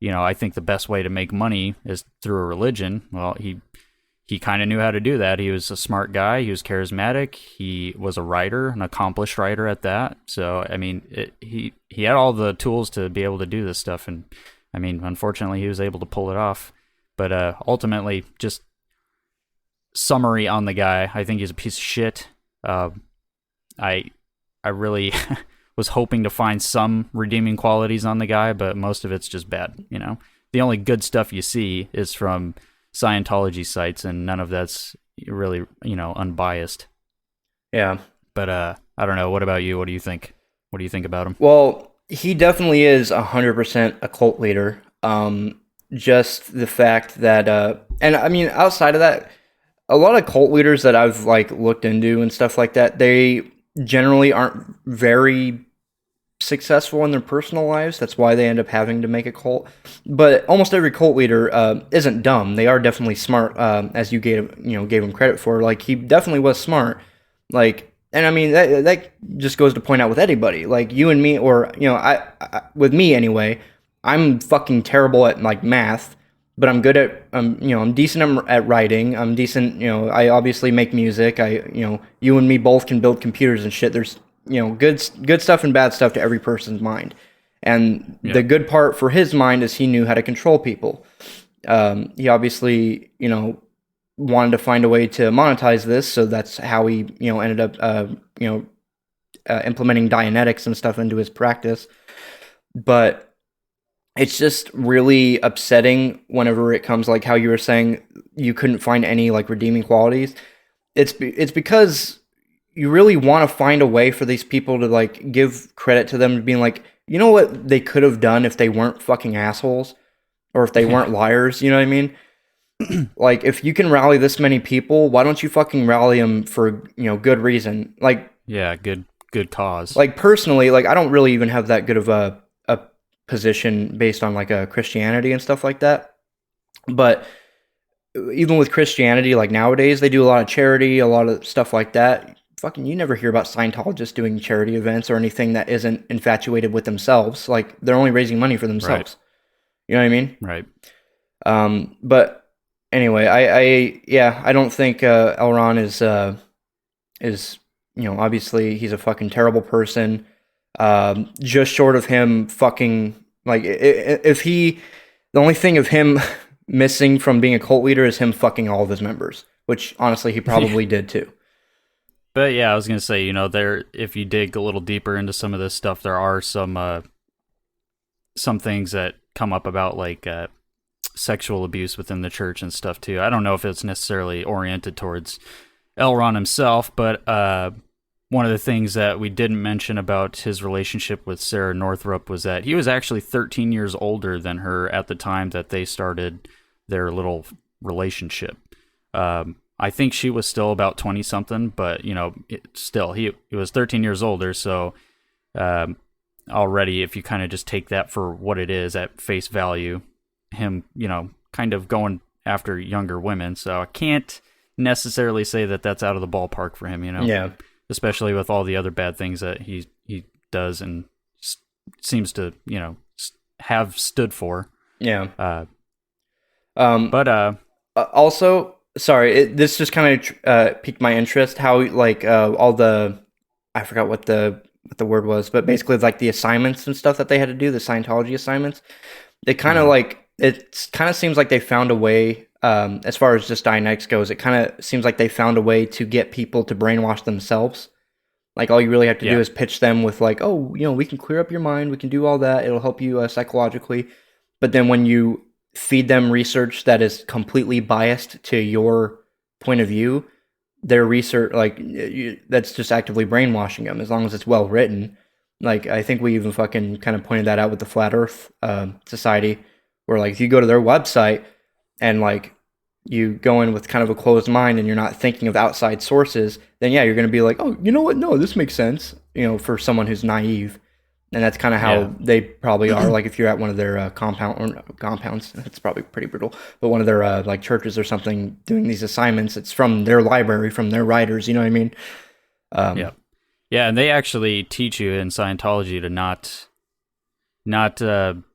I think the best way to make money is through a religion. Well, he kind of knew how to do that. He was a smart guy. He was charismatic. He was a writer, an accomplished writer at that. So, I mean, he had all the tools to be able to do this stuff. And, I mean, unfortunately, he was able to pull it off. But ultimately, just summary on the guy, I think he's a piece of shit. I really was hoping to find some redeeming qualities on the guy, but most of it's just bad, The only good stuff you see is from Scientology sites, and none of that's really, unbiased. Yeah. But I don't know. What about you? What do you think? What do you think about him? Well, he definitely is 100% a cult leader. Just the fact that, and I mean, outside of that, a lot of cult leaders that I've like looked into and stuff like that, they generally aren't very successful in their personal lives. That's why they end up having to make a cult. But almost every cult leader isn't dumb. They are definitely smart, as you gave him credit for. Like, he definitely was smart. Like, and I mean that just goes to point out with anybody. Like you and me, or I with me anyway. I'm fucking terrible at like math, but I'm good at I'm decent at writing. I'm decent, I obviously make music. You and me both can build computers and shit. There's good stuff and bad stuff to every person's mind. And the good part for his mind is he knew how to control people. He obviously, wanted to find a way to monetize this, so that's how he, ended up, implementing Dianetics and stuff into his practice. But it's just really upsetting whenever it comes, like how you were saying, you couldn't find any like redeeming qualities. It's because you really want to find a way for these people to like give credit to them, being like, you know what they could have done if they weren't fucking assholes, or if they weren't liars. You know what I mean? Like, if you can rally this many people, why don't you fucking rally them for good reason? Like, yeah, good cause. Like, personally, like, I don't really even have that good of a position based on like a Christianity and stuff like that. But even with Christianity, like nowadays, they do a lot of charity, a lot of stuff like that. Fucking, you never hear about Scientologists doing charity events or anything that isn't infatuated with themselves. Like, they're only raising money for themselves. Right. You know what I mean? Right. But anyway, I don't think L. Ron is obviously he's a fucking terrible person. Just short of him fucking, like, the only thing of him missing from being a cult leader is him fucking all of his members, which honestly he probably did too. But yeah, I was gonna say, if you dig a little deeper into some of this stuff, there are some things that come up about like sexual abuse within the church and stuff too. I don't know if it's necessarily oriented towards L. Ron himself, but one of the things that we didn't mention about his relationship with Sarah Northrup was that he was actually 13 years older than her at the time that they started their little relationship. I think she was still about 20-something, but, still, he was 13 years older, so already, if you kind of just take that for what it is at face value, him, kind of going after younger women, so I can't necessarily say that that's out of the ballpark for him, Yeah. Especially with all the other bad things that he does and seems to, have stood for. Yeah. But also, sorry, this just kind of piqued my interest. How like all the, I forgot what the word was, but basically like the assignments and stuff that they had to do, the Scientology assignments. They kind of it kind of seems like they found a way. As far as just Dianetics goes, it kind of seems like they found a way to get people to brainwash themselves. Like, all you really have to do is pitch them with like, oh, we can clear up your mind, we can do all that, it'll help you psychologically. But then when you feed them research that is completely biased to your point of view, their research, like, that's just actively brainwashing them, as long as it's well written. Like, I think we even fucking kind of pointed that out with the Flat Earth Society, where like, if you go to their website and like you go in with kind of a closed mind and you're not thinking of outside sources, then yeah, you're going to be like, oh, you know what? No, this makes sense, for someone who's naive. And that's kind of how they probably are. Like, if you're at one of their compounds, it's probably pretty brutal, but one of their like churches or something doing these assignments, it's from their library, from their writers, you know what I mean? Yeah, and they actually teach you in Scientology to not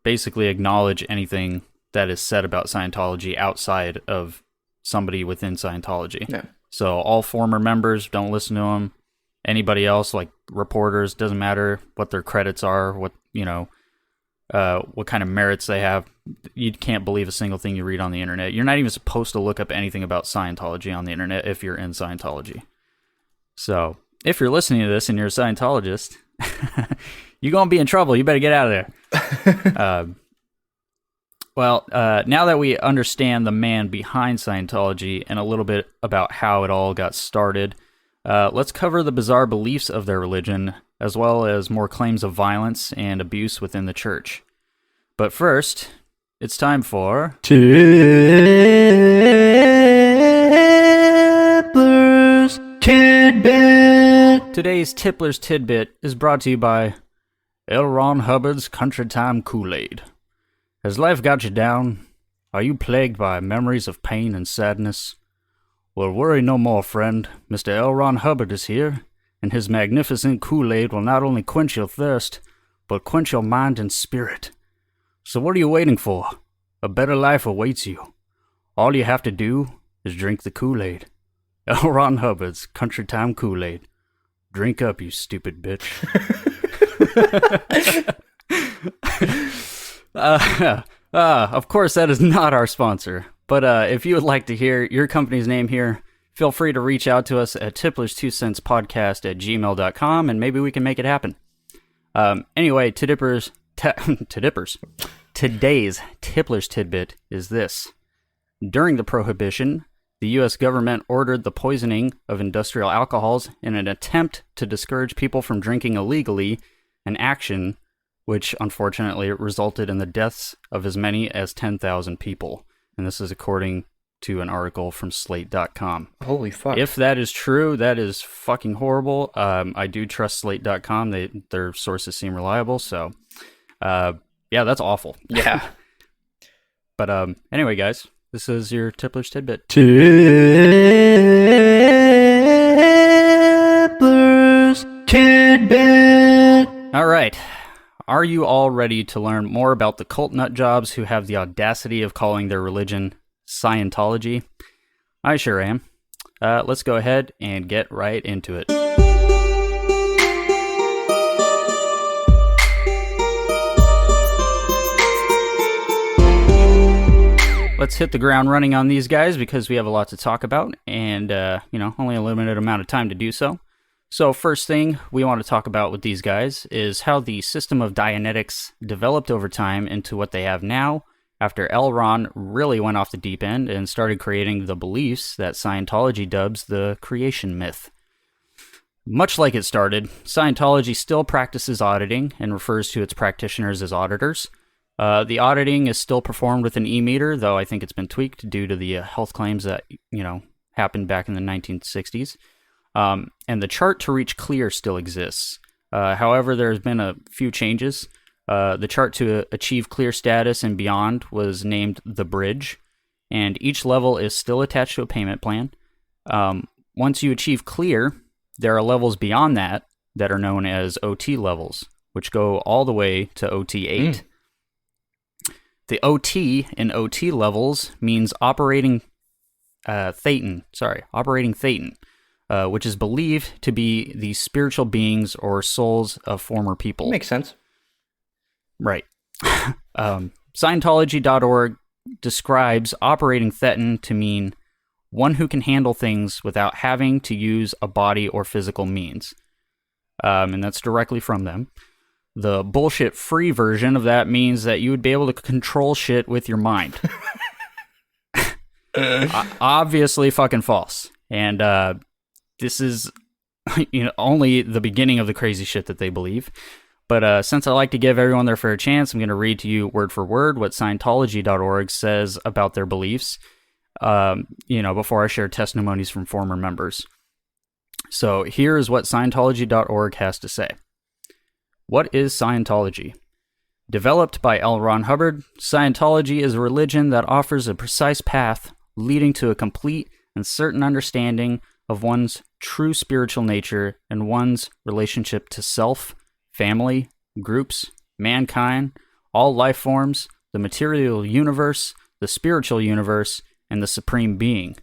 basically acknowledge anything that is said about Scientology outside of somebody within Scientology. Yeah. So all former members, don't listen to them. Anybody else, like reporters, doesn't matter what their credits are, what kind of merits they have. You can't believe a single thing you read on the internet. You're not even supposed to look up anything about Scientology on the internet if you're in Scientology. So if you're listening to this and you're a Scientologist, you're going to be in trouble. You better get out of there. Well, now that we understand the man behind Scientology and a little bit about how it all got started, let's cover the bizarre beliefs of their religion, as well as more claims of violence and abuse within the church. But first, it's time for... Tippler's Tidbit! Today's Tippler's Tidbit is brought to you by L. Ron Hubbard's Country Time Kool-Aid. Has life got you down? Are you plagued by memories of pain and sadness? Well, worry no more, friend. Mr. L. Ron Hubbard is here, and his magnificent Kool-Aid will not only quench your thirst, but quench your mind and spirit. So what are you waiting for? A better life awaits you. All you have to do is drink the Kool-Aid. L. Ron Hubbard's Country Time Kool-Aid. Drink up, you stupid bitch. Of course, that is not our sponsor. But if you would like to hear your company's name here, feel free to reach out to us at tippler's2centspodcast@gmail.com, and maybe we can make it happen. Anyway, today's Tippler's tidbit is this. During the Prohibition, the U.S. government ordered the poisoning of industrial alcohols in an attempt to discourage people from drinking illegally, an action which unfortunately resulted in the deaths of as many as 10,000 people. And this is according to an article from Slate.com. Holy fuck. If that is true, that is fucking horrible. I do trust Slate.com. Their sources seem reliable, so yeah, that's awful. Yeah. But anyway, guys, this is your Tippler's Tidbit. Tippler's Tidbit. All right. Are you all ready to learn more about the cult nut jobs who have the audacity of calling their religion Scientology? I sure am. Let's go ahead and get right into it. Let's hit the ground running on these guys because we have a lot to talk about and, only a limited amount of time to do so. So first thing we want to talk about with these guys is how the system of Dianetics developed over time into what they have now after L. Ron really went off the deep end and started creating the beliefs that Scientology dubs the creation myth. Much like it started, Scientology still practices auditing and refers to its practitioners as auditors. The auditing is still performed with an e-meter, though I think it's been tweaked due to the health claims that, happened back in the 1960s. And the chart to reach clear still exists. However, there's been a few changes. The chart to achieve clear status and beyond was named the Bridge, and each level is still attached to a payment plan. Once you achieve clear, there are levels beyond that are known as OT levels, which go all the way to OT 8. The OT in OT levels means operating Thetan, which is believed to be the spiritual beings or souls of former people. Makes sense. Right. Scientology.org describes operating Thetan to mean one who can handle things without having to use a body or physical means. And that's directly from them. The bullshit-free version of that means that you would be able to control shit with your mind. Obviously fucking false. And this is only the beginning of the crazy shit that they believe. But since I like to give everyone their fair chance, I'm going to read to you word for word what Scientology.org says about their beliefs, before I share testimonies from former members. So here is what Scientology.org has to say. What is Scientology? Developed by L. Ron Hubbard, Scientology is a religion that offers a precise path leading to a complete and certain understanding of one's true spiritual nature and one's relationship to self, family, groups, mankind, all life forms, the material universe, the spiritual universe, and the supreme being.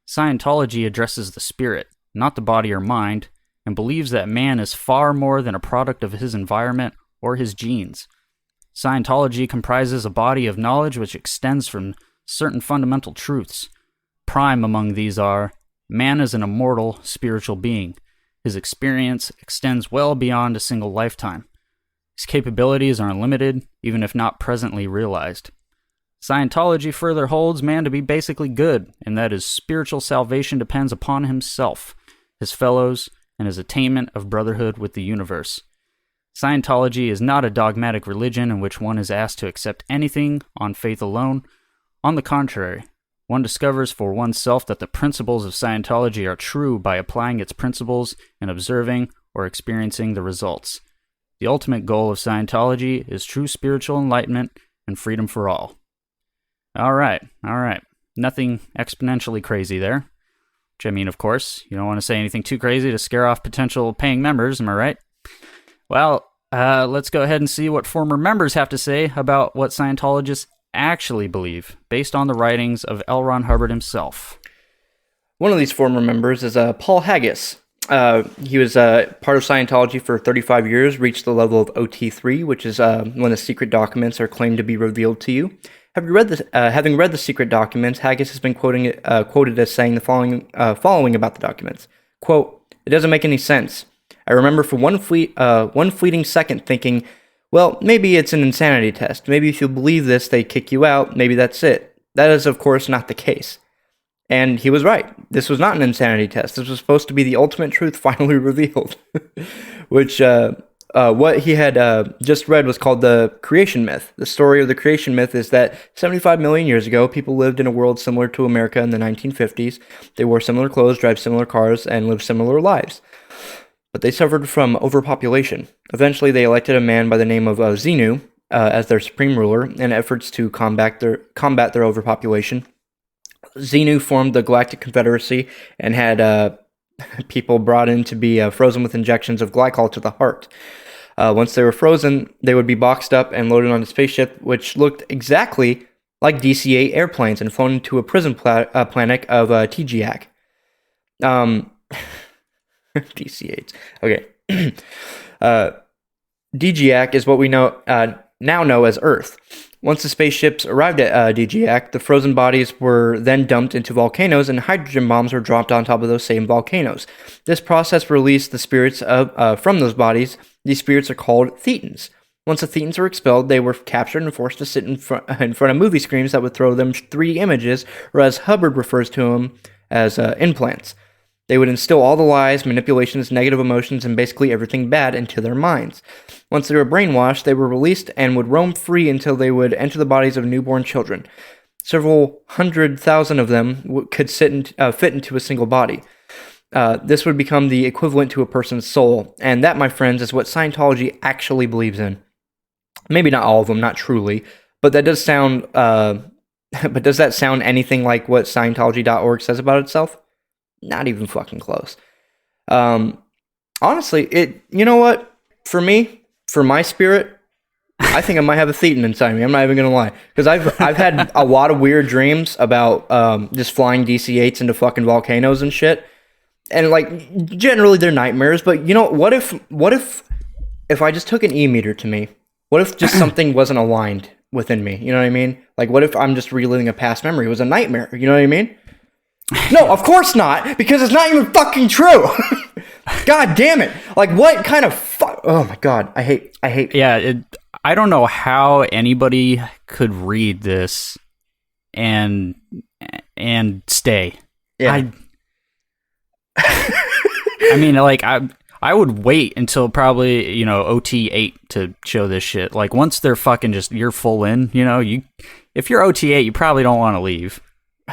Scientology addresses the spirit, not the body or mind, and believes that man is far more than a product of his environment or his genes. Scientology comprises a body of knowledge which extends from certain fundamental truths. Prime among these are, man is an immortal spiritual being. His experience extends well beyond a single lifetime. His capabilities are unlimited, even if not presently realized. Scientology further holds man to be basically good, and that his spiritual salvation depends upon himself, his fellows, and his attainment of brotherhood with the universe. Scientology is not a dogmatic religion in which one is asked to accept anything on faith alone. On the contrary, one discovers for oneself that the principles of Scientology are true by applying its principles and observing or experiencing the results. The ultimate goal of Scientology is true spiritual enlightenment and freedom for all. All right. Nothing exponentially crazy there. Which, I mean, of course, you don't want to say anything too crazy to scare off potential paying members, am I right? Well, let's go ahead and see what former members have to say about what Scientologists actually believe, based on the writings of L. Ron Hubbard himself? One of these former members is Paul Haggis. He was part of Scientology for 35 years, reached the level of OT3, which is when the secret documents are claimed to be revealed to you. Having read the secret documents, Haggis has been quoted as saying the following about the documents. Quote, "It doesn't make any sense. I remember for one fleeting second thinking, well, maybe it's an insanity test. Maybe if you believe this, they kick you out. Maybe that's it. That is, of course, not the case." And he was right. This was not an insanity test. This was supposed to be the ultimate truth finally revealed. Which, what he had just read was called the creation myth. The story of the creation myth is that 75 million years ago, people lived in a world similar to America in the 1950s. They wore similar clothes, drive similar cars, and lived similar lives. But they suffered from overpopulation. Eventually, they elected a man by the name of Xenu as their supreme ruler in efforts to combat their overpopulation. Xenu formed the Galactic Confederacy and had people brought in to be frozen with injections of glycol to the heart. Once they were frozen, they would be boxed up and loaded on a spaceship, which looked exactly like DC-8 airplanes, and flown to a prison planet of TGAC. DC-8s. Okay. DGAC is what we now know as Earth. Once the spaceships arrived at DGAC, the frozen bodies were then dumped into volcanoes, and hydrogen bombs were dropped on top of those same volcanoes. This process released the spirits from those bodies. These spirits are called thetans. Once the thetans were expelled, they were captured and forced to sit in front of movie screens that would throw them 3D images, or as Hubbard refers to them, as implants. They would instill all the lies, manipulations, negative emotions, and basically everything bad into their minds. Once they were brainwashed, they were released and would roam free until they would enter the bodies of newborn children. Several 100,000 of them could fit into a single body. This would become the equivalent to a person's soul, and that, my friends, is what Scientology actually believes in. Maybe not all of them, not truly, but that does sound. But does that sound anything like what Scientology.org says about itself? Not even fucking close. Honestly, you know what? For me, for my spirit, I think I might have a thetan inside me. I'm not even gonna lie, because I've had a lot of weird dreams about just flying DC-8s into fucking volcanoes and shit. And like, generally they're nightmares. But you know, what if I just took an e-meter to me? What if just something wasn't aligned within me? You know what I mean? Like, what if I'm just reliving a past memory? It was a nightmare. You know what I mean? No, of course not, because it's not even fucking true. God damn it! Like, what kind of oh my god, I hate. Yeah, I don't know how anybody could read this and stay. Yeah. I mean, like, I would wait until probably, OT8 to show this shit. Like, once they're fucking you're full in, if you're OT8, you probably don't want to leave.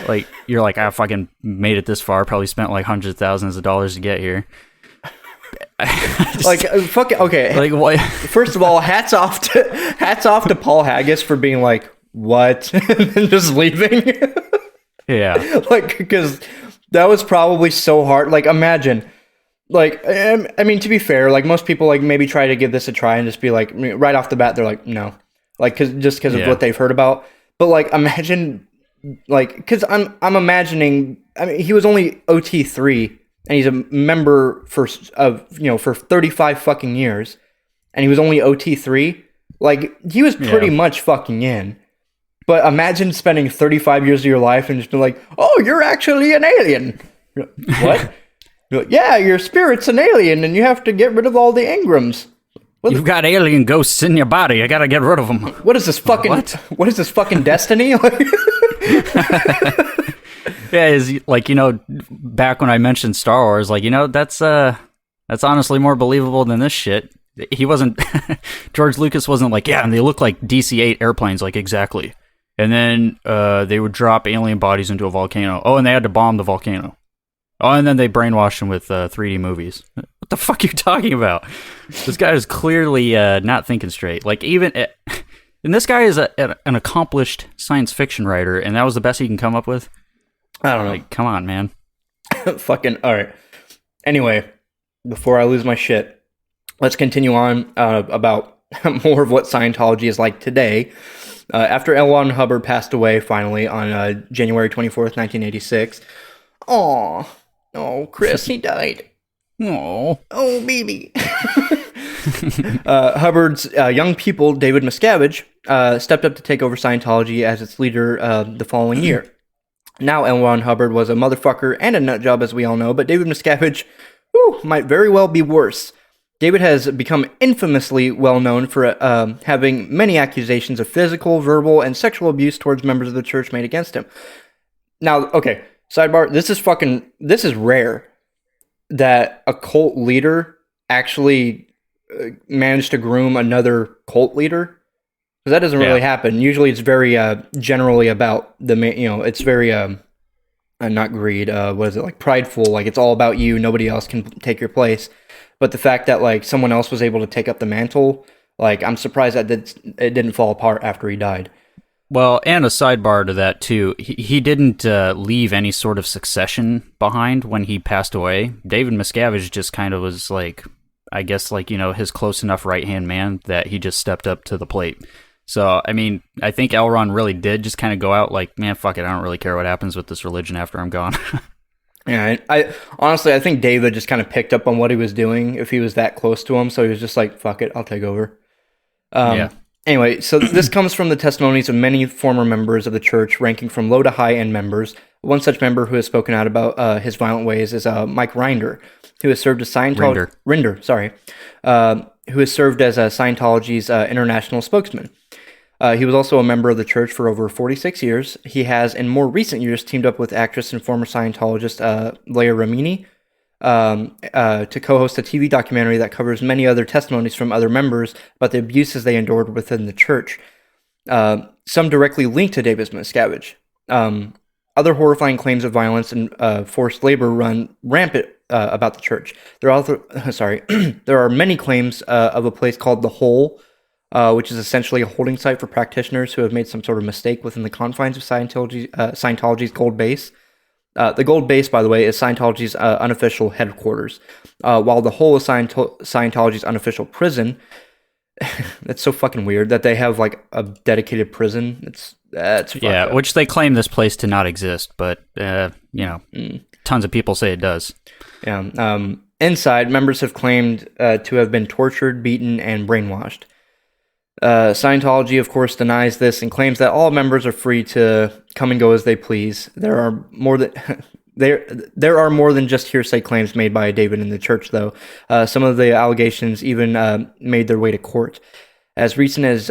Like, you're like, I fucking made it this far, probably spent like hundreds of thousands of dollars to get here. Okay. Like, what? First of all, hats off to Paul Haggis for being like, what? And just leaving. Yeah. Like, because that was probably so hard. Like, imagine, like, I mean, to be fair, like, most people, like, maybe try to give this a try and just be like, right off the bat, they're like, no. Like, because of what they've heard about. But, like, imagine, like, because I'm imagining, I mean, he was only OT3, and he's a member for 35 fucking years, and he was only OT3. Like, he was pretty much fucking in. But imagine spending 35 years of your life and just be like, oh, you're actually an alien. You're like, what? You're like, yeah, your spirit's an alien, and you have to get rid of all the Ingrams. You've got alien ghosts in your body. I gotta get rid of them. What is this fucking? What is this fucking destiny? Yeah, is like, back when I mentioned Star Wars, like, that's honestly more believable than this shit. He wasn't George Lucas wasn't like, yeah, and they look like DC-8 airplanes, like, exactly. And then they would drop alien bodies into a volcano. Oh, and they had to bomb the volcano. Oh, and then they brainwashed him with 3D movies. What the fuck are you talking about? This guy is clearly not thinking straight. Like, and this guy is an accomplished science fiction writer, and that was the best he can come up with? I don't know. Like, come on, man. Fucking, alright. Anyway, before I lose my shit, let's continue on about more of what Scientology is like today. After L. Ron Hubbard passed away finally on January 24th, 1986. Oh, Chris, he died. Oh, baby. Hubbard's young pupil, David Miscavige, stepped up to take over Scientology as its leader the following year. Now, L. Ron Hubbard was a motherfucker and a nutjob, as we all know, but David Miscavige might very well be worse. David has become infamously well known for having many accusations of physical, verbal, and sexual abuse towards members of the church made against him. Now, okay, sidebar, this is rare that a cult leader actually managed to groom another cult leader. Because that doesn't really happen. Usually it's very generally about it's very not greed, what is it, like prideful, like it's all about you, nobody else can take your place. But the fact that like someone else was able to take up the mantle, like I'm surprised that it didn't fall apart after he died. Well, and a sidebar to that too, he didn't leave any sort of succession behind when he passed away. David Miscavige just kind of was like, I guess like, his close enough right-hand man that he just stepped up to the plate. So, I mean, I think L. Ron really did just kind of go out like, man, fuck it, I don't really care what happens with this religion after I'm gone. Yeah, I honestly, I think David just kind of picked up on what he was doing if he was that close to him. So he was just like, fuck it, I'll take over. Anyway, so this comes from the testimonies of many former members of the church, ranking from low to high-end members. One such member who has spoken out about his violent ways is Mike Rinder, who has served as Scientology... who has served as Scientology's international spokesman. He was also a member of the church for over 46 years. He has, in more recent years, teamed up with actress and former Scientologist Leah Remini to co-host a TV documentary that covers many other testimonies from other members about the abuses they endured within the church. Some directly linked to David Miscavige. Other horrifying claims of violence and forced labor run rampant about the church. There are many claims of a place called The Hole, which is essentially a holding site for practitioners who have made some sort of mistake within the confines of Scientology's Gold Base. The Gold Base, by the way, is Scientology's unofficial headquarters, while The Hole is Scientology's unofficial prison. That's so fucking weird that they have like a dedicated prison. That's yeah, which they claim this place to not exist, but tons of people say it does. Yeah. Inside, members have claimed to have been tortured, beaten, and brainwashed. Scientology, of course, denies this and claims that all members are free to come and go as they please. There are more than just hearsay claims made by David in the church, though. Some of the allegations even made their way to court. As recent as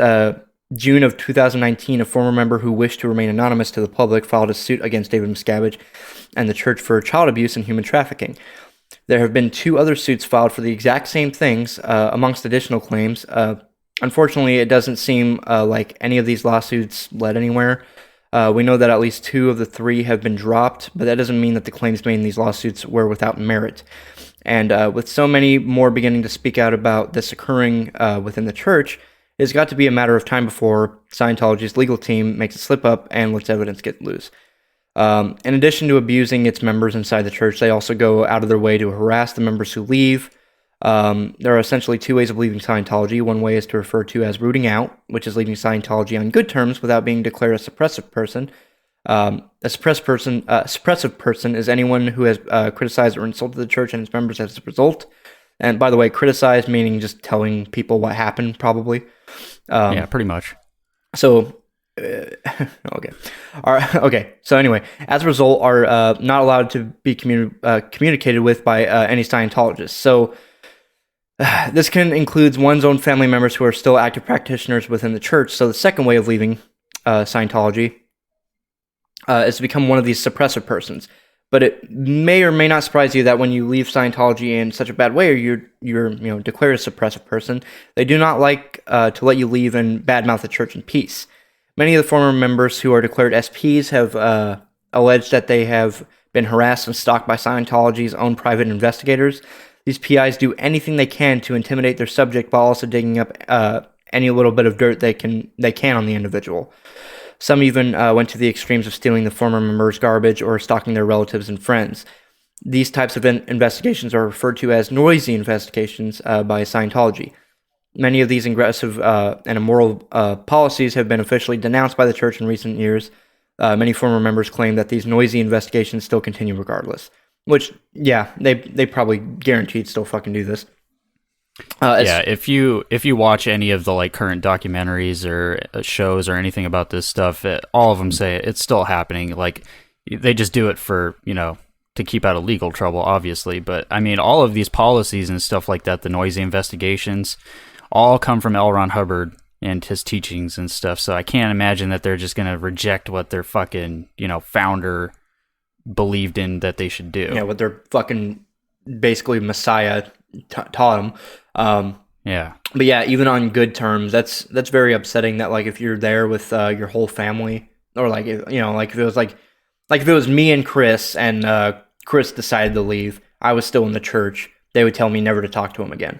June of 2019, a former member who wished to remain anonymous to the public filed a suit against David Miscavige and the church for child abuse and human trafficking. There have been 2 other suits filed for the exact same things, amongst additional claims. Unfortunately, it doesn't seem like any of these lawsuits led anywhere. We know that at least 2 of the 3 have been dropped, but that doesn't mean that the claims made in these lawsuits were without merit. And with so many more beginning to speak out about this occurring within the church, it's got to be a matter of time before Scientology's legal team makes a slip up and lets evidence get loose. In addition to abusing its members inside the church, they also go out of their way to harass the members who leave. There are essentially 2 ways of leaving Scientology. One way is to refer to as rooting out, which is leaving Scientology on good terms without being declared a suppressive person. A suppressive person is anyone who has criticized or insulted the church and its members as a result. And by the way, criticize meaning just telling people what happened, probably. Yeah, pretty much. So, okay. Okay. So anyway, as a result, are not allowed to be communicated with by any Scientologists. So this can include one's own family members who are still active practitioners within the church. So the second way of leaving Scientology is to become one of these suppressive persons. But it may or may not surprise you that when you leave Scientology in such a bad way, or you're declared a suppressive person, they do not like to let you leave and badmouth the church in peace. Many of the former members who are declared SPs have alleged that they have been harassed and stalked by Scientology's own private investigators. These PIs do anything they can to intimidate their subject while also digging up any little bit of dirt they can on the individual. Some even went to the extremes of stealing the former members' garbage or stalking their relatives and friends. These types of investigations are referred to as noisy investigations by Scientology. many of these aggressive and immoral policies have been officially denounced by the church in recent years, many former members claim that these noisy investigations still continue regardless. Which, yeah, they probably guaranteed still fucking do this. If you watch any of the like current documentaries or shows or anything about this stuff, all of them say it's still happening. Like they just do it for, you know, to keep out of legal trouble, obviously. But I mean, all of these policies and stuff like that, the noisy investigations, all come from L. Ron Hubbard and his teachings and stuff. So I can't imagine that they're just gonna reject what their fucking, you know, founder believed in that they should do. Yeah, what their fucking basically messiah taught them. But yeah, even on good terms, that's very upsetting. That like if you're there with your whole family, or like, you know, like if it was like if it was me and Chris, and Chris decided to leave, I was still in the church, they would tell me never to talk to him again,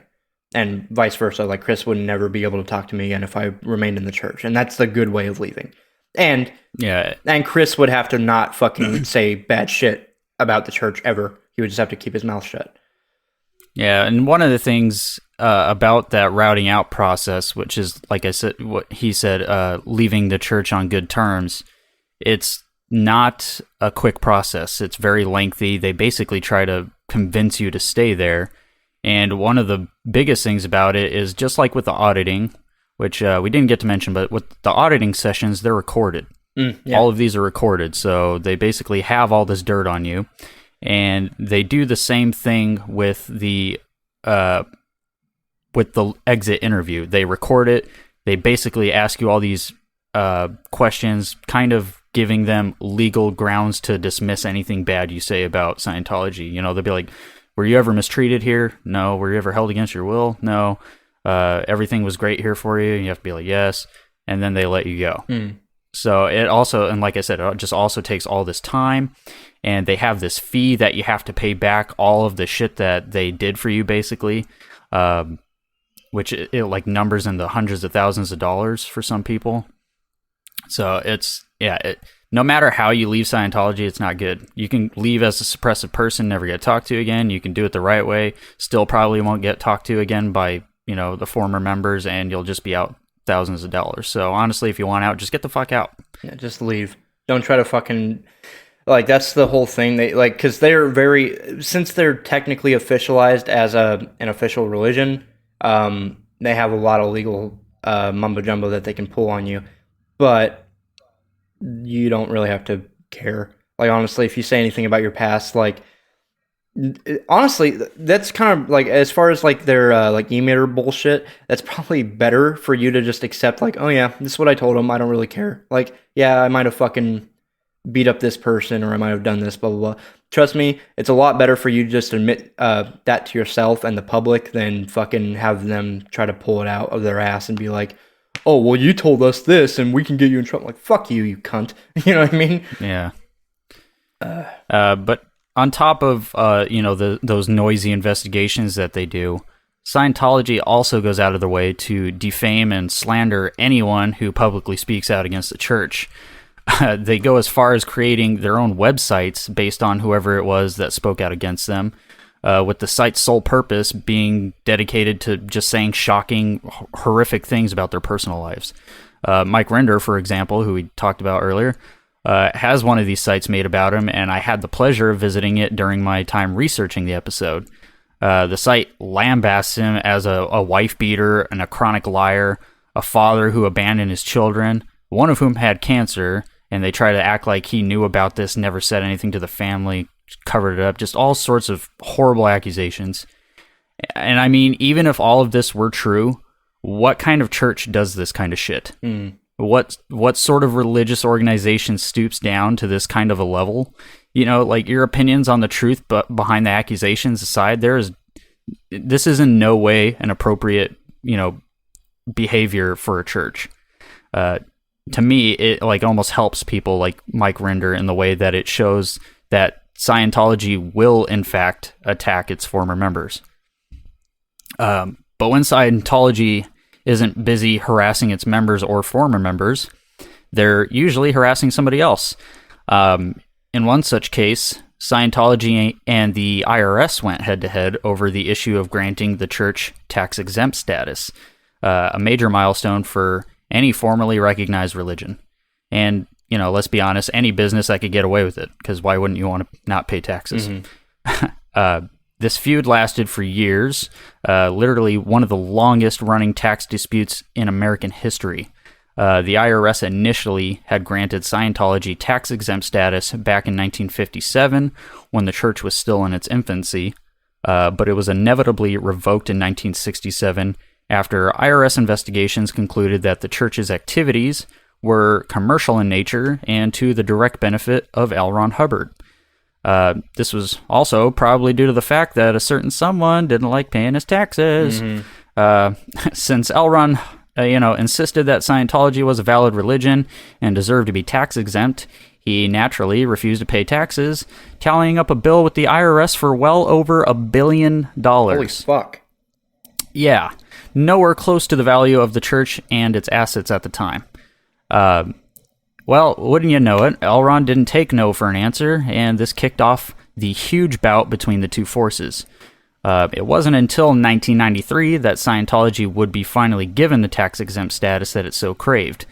and vice versa. Like Chris would never be able to talk to me again if I remained in the church, and that's the good way of leaving. And Chris would have to not fucking say bad shit about the church ever. He would just have to keep his mouth shut. Yeah, and one of the things about that routing out process, which is, like I said, what he said, leaving the church on good terms, it's not a quick process. It's very lengthy. They basically try to convince you to stay there. And one of the biggest things about it is, just like with the auditing, which we didn't get to mention, but with the auditing sessions, they're recorded. All of these are recorded, so they basically have all this dirt on you. And they do the same thing with the exit interview. They record it. They basically ask you all these questions, kind of giving them legal grounds to dismiss anything bad you say about Scientology. You know, they'll be like, were you ever mistreated here? No. Were you ever held against your will? No. Everything was great here for you. You have to be like, yes. And then they let you go. So it also, and like I said, it just also takes all this time. And they have this fee that you have to pay back all of the shit that they did for you, basically, which it like numbers in the hundreds of thousands of dollars for some people. So no matter how you leave Scientology, it's not good. You can leave as a suppressive person, never get talked to again. You can do it the right way, still probably won't get talked to again by, you know, the former members, and you'll just be out thousands of dollars. So honestly, if you want out, just get the fuck out. Yeah, just leave. Don't try to fucking... Like, that's the whole thing. They like, because they're since they're technically officialized as an official religion, they have a lot of legal mumbo jumbo that they can pull on you, but you don't really have to care. Like, honestly, if you say anything about your past, like, honestly, that's kind of like, as far as like their like emitter bullshit, that's probably better for you to just accept, like, oh yeah, this is what I told them. I don't really care. Like, yeah, I might have fucking beat up this person, or I might have done this, blah, blah, blah. Trust me, it's a lot better for you to just admit that to yourself and the public than fucking have them try to pull it out of their ass and be like, oh, well, you told us this and we can get you in trouble. Like, fuck you, you cunt. You know what I mean? Yeah. But on top of, you know, those noisy investigations that they do, Scientology also goes out of their way to defame and slander anyone who publicly speaks out against the church. They go as far as creating their own websites based on whoever it was that spoke out against them, with the site's sole purpose being dedicated to just saying shocking, horrific things about their personal lives. Mike Rinder, for example, who we talked about earlier, has one of these sites made about him, and I had the pleasure of visiting it during my time researching the episode. The site lambasts him as a wife beater and a chronic liar, a father who abandoned his children, one of whom had cancer, and they try to act like he knew about this, never said anything to the family, covered it up, just all sorts of horrible accusations. And I mean, even if all of this were true, what kind of church does this kind of shit? What sort of religious organization stoops down to this kind of a level? You know, like, your opinions on the truth but behind the accusations aside, this is in no way an appropriate, you know, behavior for a church. To me, it like almost helps people like Mike Rinder in the way that it shows that Scientology will, in fact, attack its former members. But when Scientology isn't busy harassing its members or former members, they're usually harassing somebody else. In one such case, Scientology and the IRS went head-to-head over the issue of granting the church tax-exempt status. a major milestone for any formally recognized religion. And, let's be honest, any business that could get away with it, because why wouldn't you want to not pay taxes? This feud lasted for years, literally one of the longest running tax disputes in American history. The IRS initially had granted Scientology tax-exempt status back in 1957 when the church was still in its infancy, but it was inevitably revoked in 1967 after IRS investigations concluded that the church's activities were commercial in nature and to the direct benefit of L. Ron Hubbard. This was also probably due to the fact that a certain someone didn't like paying his taxes. Since L. Ron insisted that Scientology was a valid religion and deserved to be tax exempt, he naturally refused to pay taxes, tallying up a bill with the IRS for well over $1 billion. Holy fuck. Yeah, nowhere close to the value of the church and its assets at the time. Well, wouldn't you know it, L. Ron didn't take no for an answer, and this kicked off the huge bout between the two forces. It wasn't until 1993 that Scientology would be finally given the tax-exempt status that it so craved.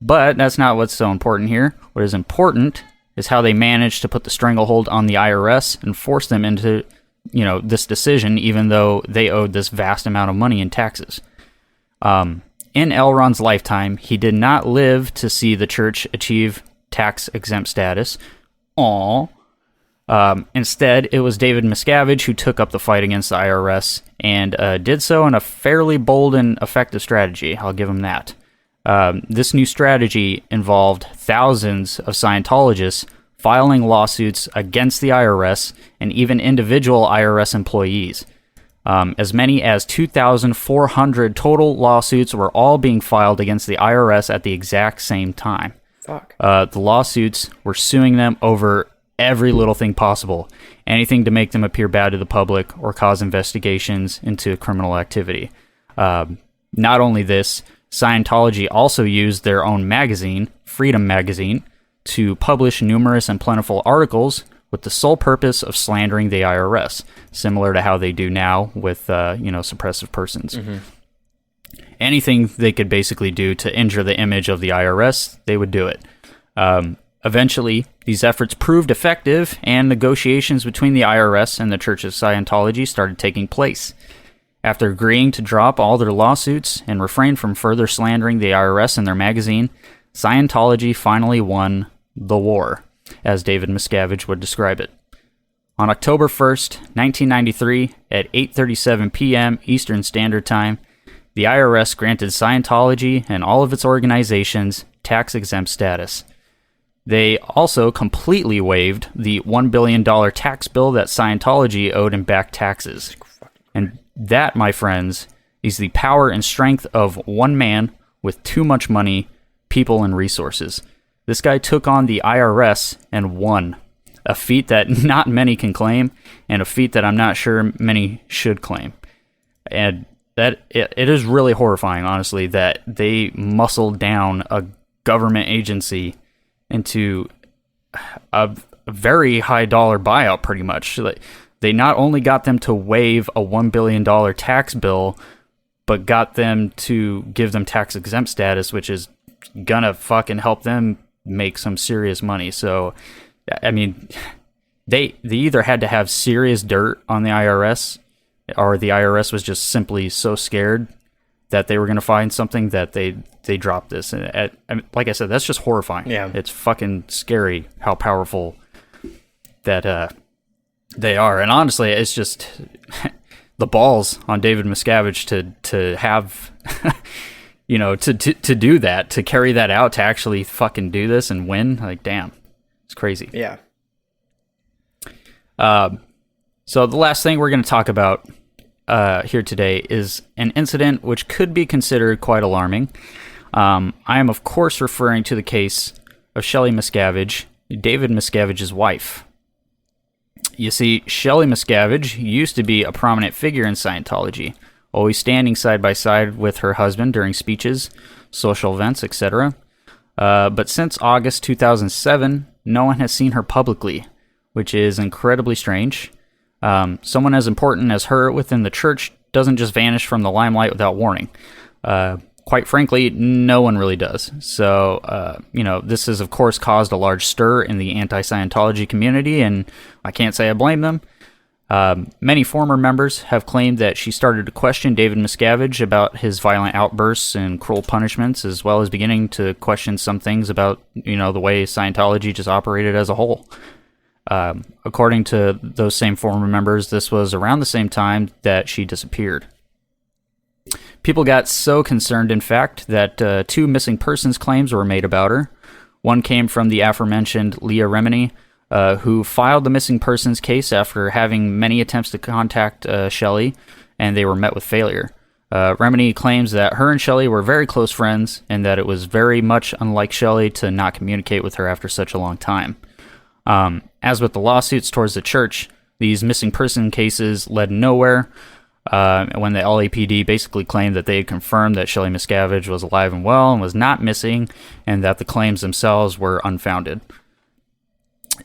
But that's not what's so important here. What is important is how they managed to put the stranglehold on the IRS and force them into, this decision, even though they owed this vast amount of money in taxes. In L. Ron's lifetime, he did not live to see the church achieve tax-exempt status. Instead, it was David Miscavige who took up the fight against the IRS and did so in a fairly bold and effective strategy. I'll give him that. This new strategy involved thousands of Scientologists filing lawsuits against the IRS and even individual IRS employees. As many as 2,400 total lawsuits were all being filed against the IRS at the exact same time. Fuck. The lawsuits were suing them over every little thing possible, anything to make them appear bad to the public or cause investigations into criminal activity. Not only this, Scientology also used their own magazine, Freedom Magazine, to publish numerous and plentiful articles with the sole purpose of slandering the IRS, similar to how they do now with, suppressive persons. Anything they could basically do to injure the image of the IRS, they would do it. Eventually, these efforts proved effective, and negotiations between the IRS and the Church of Scientology started taking place. After agreeing to drop all their lawsuits and refrain from further slandering the IRS in their magazine, Scientology finally won the war, as David Miscavige would describe it. On October 1st, 1993, at 8:37 p.m. Eastern Standard Time, the IRS granted Scientology and all of its organizations tax-exempt status. They also completely waived the $1 billion tax bill that Scientology owed in back taxes. And that, my friends, is the power and strength of one man with too much money, people, and resources. This guy took on the IRS and won, a feat that not many can claim, and a feat that I'm not sure many should claim. And that it is really horrifying, honestly, that they muscled down a government agency into a very high dollar buyout, pretty much. They not only got them to waive a $1 billion tax bill, but got them to give them tax exempt status, which is gonna fucking help them make some serious money. So, I mean, they either had to have serious dirt on the IRS, or the IRS was just simply so scared that they were going to find something that they dropped this. And like I said, that's just horrifying. Yeah. It's fucking scary how powerful that they are. And honestly, it's just the balls on David Miscavige to have, to do that, to carry that out, to actually fucking do this and win. Like, damn, it's crazy. Yeah. So the last thing we're going to talk about here today is an incident which could be considered quite alarming. I am, of course, referring to the case of Shelley Miscavige, David Miscavige's wife. You see, Shelley Miscavige used to be a prominent figure in Scientology, always standing side by side with her husband during speeches, social events, etc. But since August 2007, no one has seen her publicly, which is incredibly strange. Someone as important as her within the church doesn't just vanish from the limelight without warning. Quite frankly, no one really does. So, this has, of course, caused a large stir in the anti-Scientology community, and I can't say I blame them. Many former members have claimed that she started to question David Miscavige about his violent outbursts and cruel punishments, as well as beginning to question some things about, the way Scientology just operated as a whole. According to those same former members, this was around the same time that she disappeared. People got so concerned, in fact, that 2 missing persons claims were made about her. One came from the aforementioned Leah Remini, who filed the missing persons case after having many attempts to contact Shelley, and they were met with failure. Remini claims that her and Shelley were very close friends, and that it was very much unlike Shelley to not communicate with her after such a long time. As with the lawsuits towards the church, these missing person cases led nowhere. When the LAPD basically claimed that they had confirmed that Shelley Miscavige was alive and well and was not missing, and that the claims themselves were unfounded.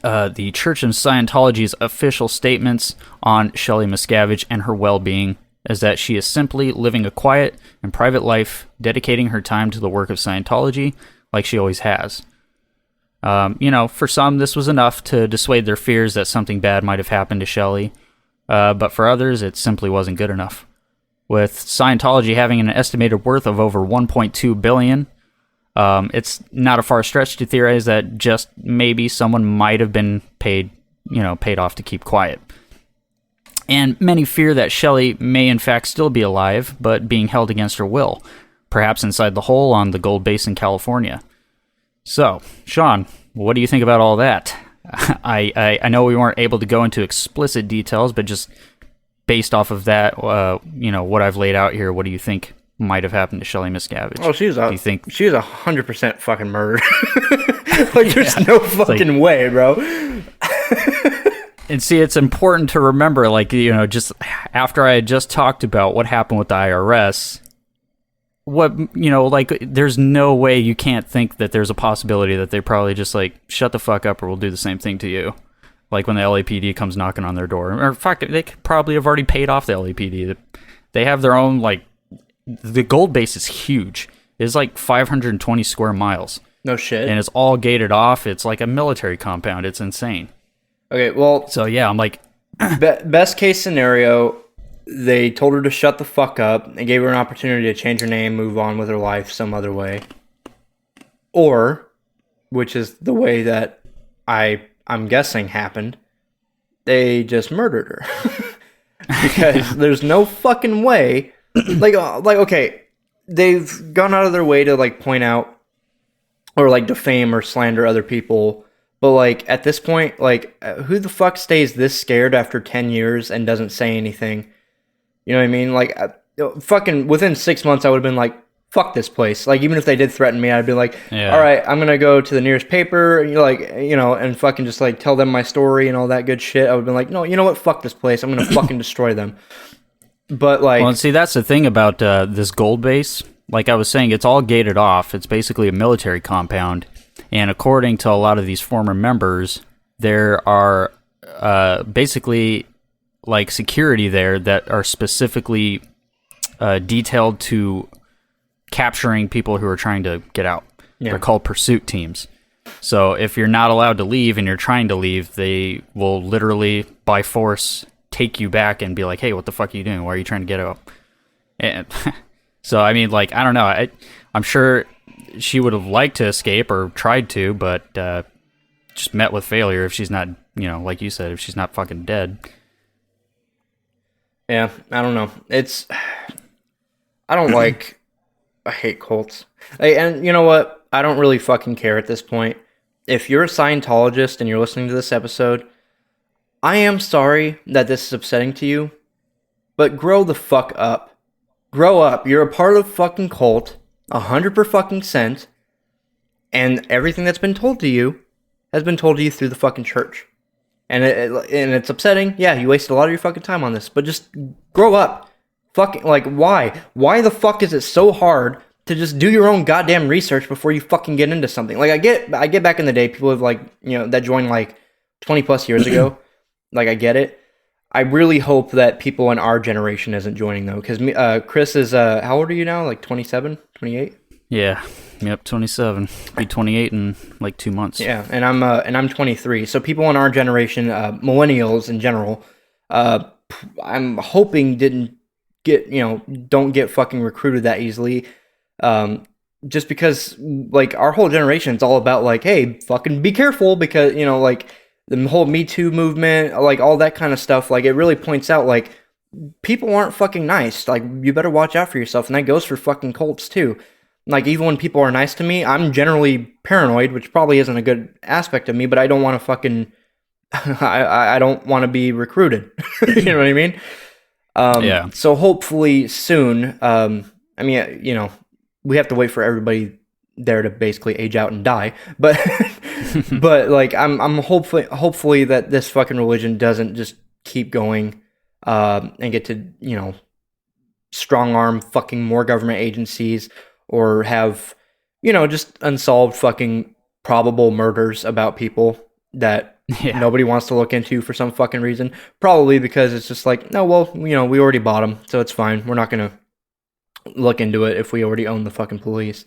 The Church of Scientology's official statements on Shelley Miscavige and her well-being is that she is simply living a quiet and private life, dedicating her time to the work of Scientology like she always has. For some, this was enough to dissuade their fears that something bad might have happened to Shelley. But for others, it simply wasn't good enough. With Scientology having an estimated worth of over $1.2 billion, it's not a far stretch to theorize that just maybe someone might have been paid off to keep quiet. And many fear that Shelley may in fact still be alive, but being held against her will, perhaps inside the hole on the Gold Base in California. So, Sean, what do you think about all that? I know we weren't able to go into explicit details, but just based off of that, what I've laid out here, what do you think might have happened to Shelley Miscavige? Oh, she was 100% fucking murdered. There's no fucking way, bro. And see, it's important to remember, just after I had just talked about what happened with the IRS, there's no way you can't think that there's a possibility that they probably just shut the fuck up or we'll do the same thing to you. Like when the LAPD comes knocking on their door. Or in fact, they could probably have already paid off the LAPD. They have their own, the Gold Base is huge. It's 520 square miles. No shit. And it's all gated off. It's like a military compound. It's insane. Okay, well. So yeah, I'm best case scenario, they told her to shut the fuck up and gave her an opportunity to change her name, move on with her life some other way. Or, which is the way that I'm guessing happened, they just murdered her. Because there's no fucking way. Okay, they've gone out of their way to point out or defame or slander other people. But at this point, who the fuck stays this scared after 10 years and doesn't say anything? You know what I mean? Fucking within 6 months, I would have been fuck this place. Even if they did threaten me, I'd be all right, I'm going to go to the nearest paper, and fucking just tell them my story and all that good shit. I would have been no, you know what? Fuck this place. I'm going to fucking destroy them. But well, see, that's the thing about this Gold Base. Like I was saying, it's all gated off. It's basically a military compound. And according to a lot of these former members, there are basically security there that are specifically detailed to capturing people who are trying to get out. Yeah. They're called pursuit teams. So if you're not allowed to leave and you're trying to leave, they will literally, by force, take you back and be like, hey, what the fuck are you doing? Why are you trying to get out? And so, I mean, I don't know. I'm sure she would have liked to escape or tried to, but just met with failure if she's not, like you said, if she's not fucking dead. Yeah, I don't know. I hate cults. And you know what? I don't really fucking care at this point. If you're a Scientologist and you're listening to this episode, I am sorry that this is upsetting to you, but grow the fuck up. Grow up. You're a part of a fucking cult, 100%, and everything that's been told to you has been told to you through the fucking church. And it's upsetting. Yeah, you wasted a lot of your fucking time on this, but just grow up. Fucking, why? Why the fuck is it so hard to just do your own goddamn research before you fucking get into something? I get back in the day, people have that joined 20 plus years ago. I get it. I really hope that people in our generation isn't joining though, because Chris is how old are you now? Like 27, 28? Yeah. Yep, 27. Be 28 in like 2 months. Yeah, and I'm 23. So people in our generation, millennials in general, I'm hoping don't get fucking recruited that easily. Just because like our whole generation is all about like, hey, fucking be careful, because like the whole Me Too movement, like all that kind of stuff, like it really points out like people aren't fucking nice. Like you better watch out for yourself, and that goes for fucking cults too. Like even when people are nice to me, I'm generally paranoid, which probably isn't a good aspect of me, but I don't want to fucking I don't want to be recruited. You know what I mean? Yeah. So hopefully soon, I mean, we have to wait for everybody there to basically age out and die, but but like I'm hopefully that this fucking religion doesn't just keep going and get to strong arm fucking more government agencies, or have just unsolved fucking probable murders about people that nobody wants to look into for some fucking reason, probably because it's just like, no, well, we already bought them, so it's fine, we're not gonna look into it if we already own the fucking police.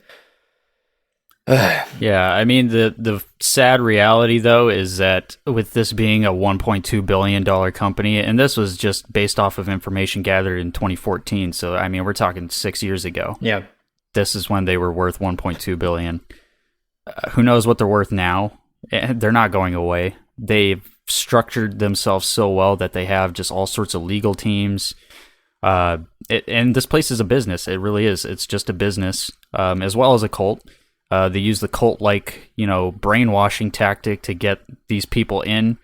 Yeah, I mean, the sad reality, though, is that with this being a $1.2 billion company, and this was just based off of information gathered in 2014, so, I mean, we're talking 6 years ago. Yeah. This is when they were worth $1.2 billion. Who knows what they're worth now? They're not going away. They've structured themselves so well that they have just all sorts of legal teams. And this place is a business. It really is. It's just a business, as well as a cult. They use the cult-like, brainwashing tactic to get these people in.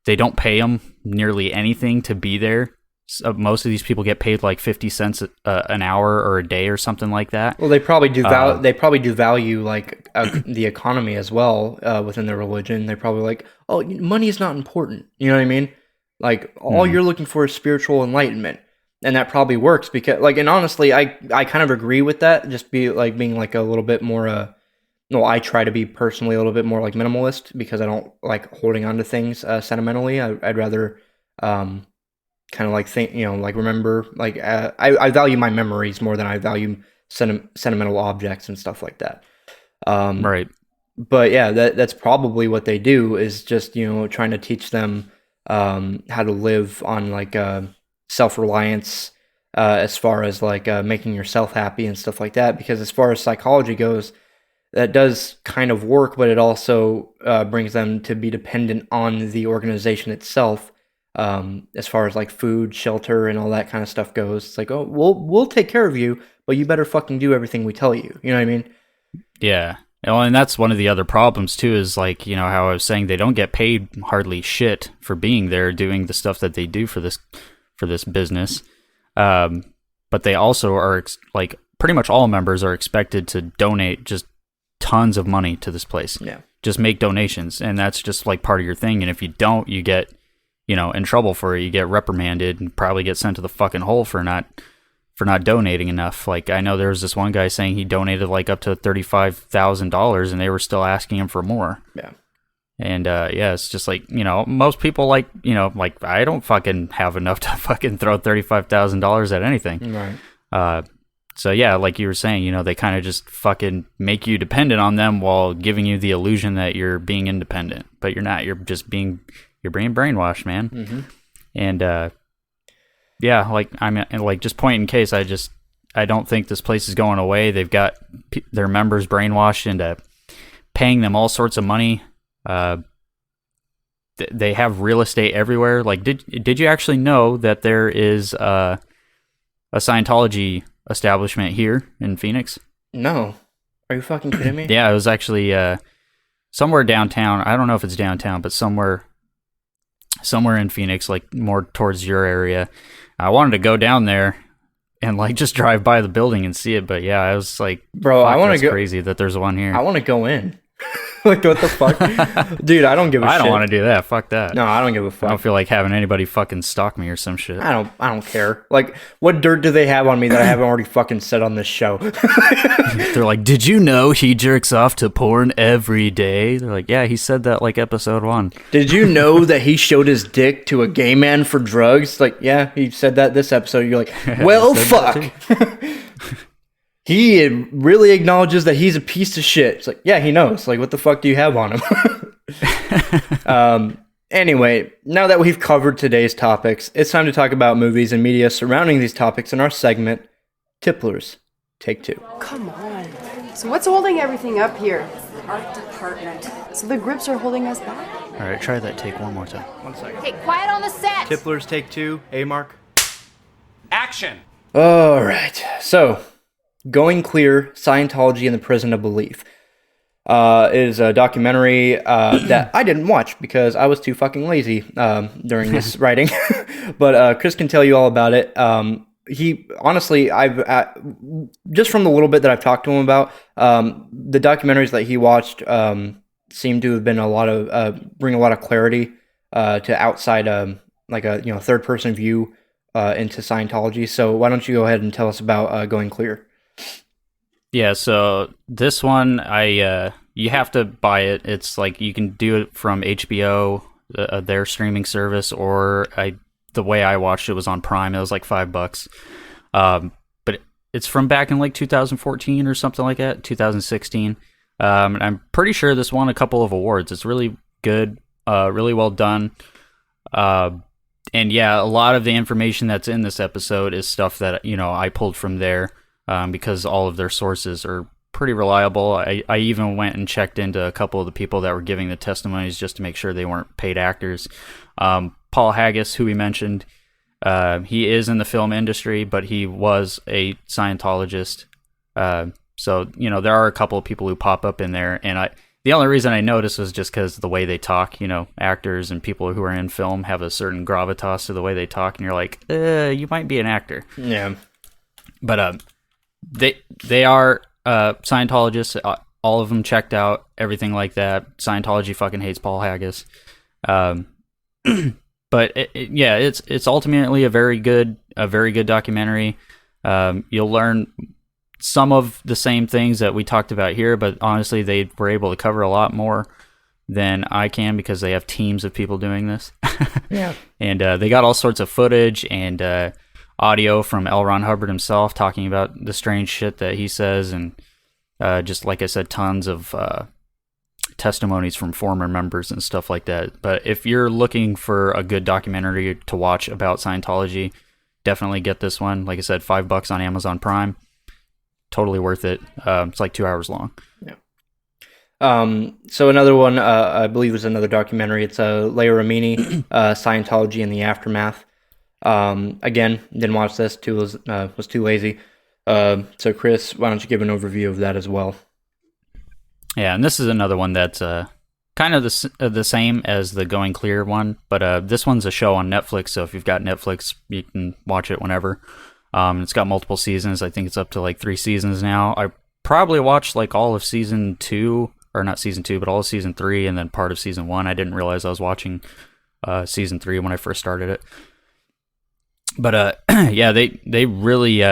They don't pay them nearly anything to be there. So most of these people get paid like 50 cents an hour or a day or something like that. Well, they probably do. They probably do value like the economy as well within their religion. They're probably like, oh, money is not important. You know what I mean? Like all you're looking for is spiritual enlightenment. And that probably works because, like, and honestly, I kind of agree with that. Just being like a little bit more, I try to be personally a little bit more like minimalist because I don't like holding on to things sentimentally. I'd rather kind of like think, like remember, like I value my memories more than I value sentimental objects and stuff like that. Right. But yeah, that's probably what they do, is just trying to teach them how to live on like self-reliance, as far as like making yourself happy and stuff like that, because as far as psychology goes, that does kind of work, but it also brings them to be dependent on the organization itself, as far as like food, shelter, and all that kind of stuff goes. It's like, oh, we'll take care of you, but you better fucking do everything we tell you. You know what I mean? Yeah. Well, and that's one of the other problems too, is like, how I was saying, they don't get paid hardly shit for being there doing the stuff that they do for this business. But they also are like pretty much all members are expected to donate just tons of money to this place. Yeah. Just make donations, and that's just like part of your thing. And if you don't, you get, in trouble for it. You get reprimanded and probably get sent to the fucking hole for not donating enough. Like, I know there was this one guy saying he donated like up to $35,000 and they were still asking him for more. Yeah. And it's just like, most people like I don't fucking have enough to fucking throw $35,000 at anything. Right. So yeah, like you were saying, they kind of just fucking make you dependent on them while giving you the illusion that you're being independent, but you're not. You're being brainwashed, man. Mm-hmm. And yeah, like like just point in case, I don't think this place is going away. They've got their members brainwashed into paying them all sorts of money. They have real estate everywhere. Like, did you actually know that there is a Scientology establishment here in Phoenix? No. Are you fucking kidding me? Yeah, it was actually somewhere downtown. I don't know if it's downtown, but somewhere in Phoenix, like more towards your area. I wanted to go down there and like just drive by the building and see it, but yeah, I was like, bro, I want to go. Crazy that there's one here. I want to go in. Like, what the fuck? Dude, I don't give a shit. I don't want to do that. Fuck that. No, I don't give a I fuck. don't feel like having anybody fucking stalk me or some shit. I don't care. Like, what dirt do they have on me that I haven't already fucking said on this show? They're like, did you know he jerks off to porn every day? They're like, yeah, he said that like episode 1. Did you know that he showed his dick to a gay man for drugs? Like, yeah, he said that this episode. You're like, well, fuck. He really acknowledges that he's a piece of shit. It's like, yeah, he knows. Like, what the fuck do you have on him? Anyway, now that we've covered today's topics, it's time to talk about movies and media surrounding these topics in our segment, Tipplers Take Two. Come on. So what's holding everything up here? Art department. So the grips are holding us back? All right, try that take one more time. 1 second. Okay, quiet on the set. Tipplers Take Two. Hey, Mark. Action! All right. So, Going Clear, Scientology and the Prison of Belief is a documentary that I didn't watch because I was too fucking lazy during this writing. But Chris can tell you all about it. He honestly, I've just from the little bit that I've talked to him about the documentaries that he watched seem to have been a lot of bring a lot of clarity to outside like a third person view into Scientology. So why don't you go ahead and tell us about Going Clear? Yeah, so this one, you have to buy it. It's like you can do it from HBO, their streaming service, or the way I watched it was on Prime. It was like $5. But it's from back in like 2014 or something like that, 2016. And I'm pretty sure this won a couple of awards. It's really good, really well done. And yeah, a lot of the information that's in this episode is stuff that, I pulled from there. Because all of their sources are pretty reliable. I even went and checked into a couple of the people that were giving the testimonies just to make sure they weren't paid actors. Paul Haggis, who we mentioned, he is in the film industry, but he was a Scientologist. So, there are a couple of people who pop up in there. And the only reason I noticed was just because the way they talk, actors and people who are in film have a certain gravitas to the way they talk. And you're like, you might be an actor. Yeah. But, They are Scientologists. All of them checked out, everything like that. Scientology fucking hates Paul Haggis. But it's ultimately a very good documentary. You'll learn some of the same things that we talked about here, but honestly, they were able to cover a lot more than I can because they have teams of people doing this. Yeah. And they got all sorts of footage and audio from L. Ron Hubbard himself talking about the strange shit that he says, and just like I said, tons of testimonies from former members and stuff like that. But if you're looking for a good documentary to watch about Scientology, definitely get this one. Like I said, $5 on Amazon Prime. Totally worth it. It's like 2 hours long. Yeah. So another one, I believe was another documentary. It's Leah Remini, Scientology and the Aftermath. Again, didn't watch this. Was too lazy. So Chris, why don't you give an overview of that as well? Yeah, and this is another one that's kind of the same as the Going Clear one, but this one's a show on Netflix. So if you've got Netflix, you can watch it whenever. It's got multiple seasons. I think it's up to like 3 seasons now. I probably watched like all of season 2, or not season 2, but all of season 3, and then part of season 1. I didn't realize I was watching season 3 when I first started it. But yeah, they really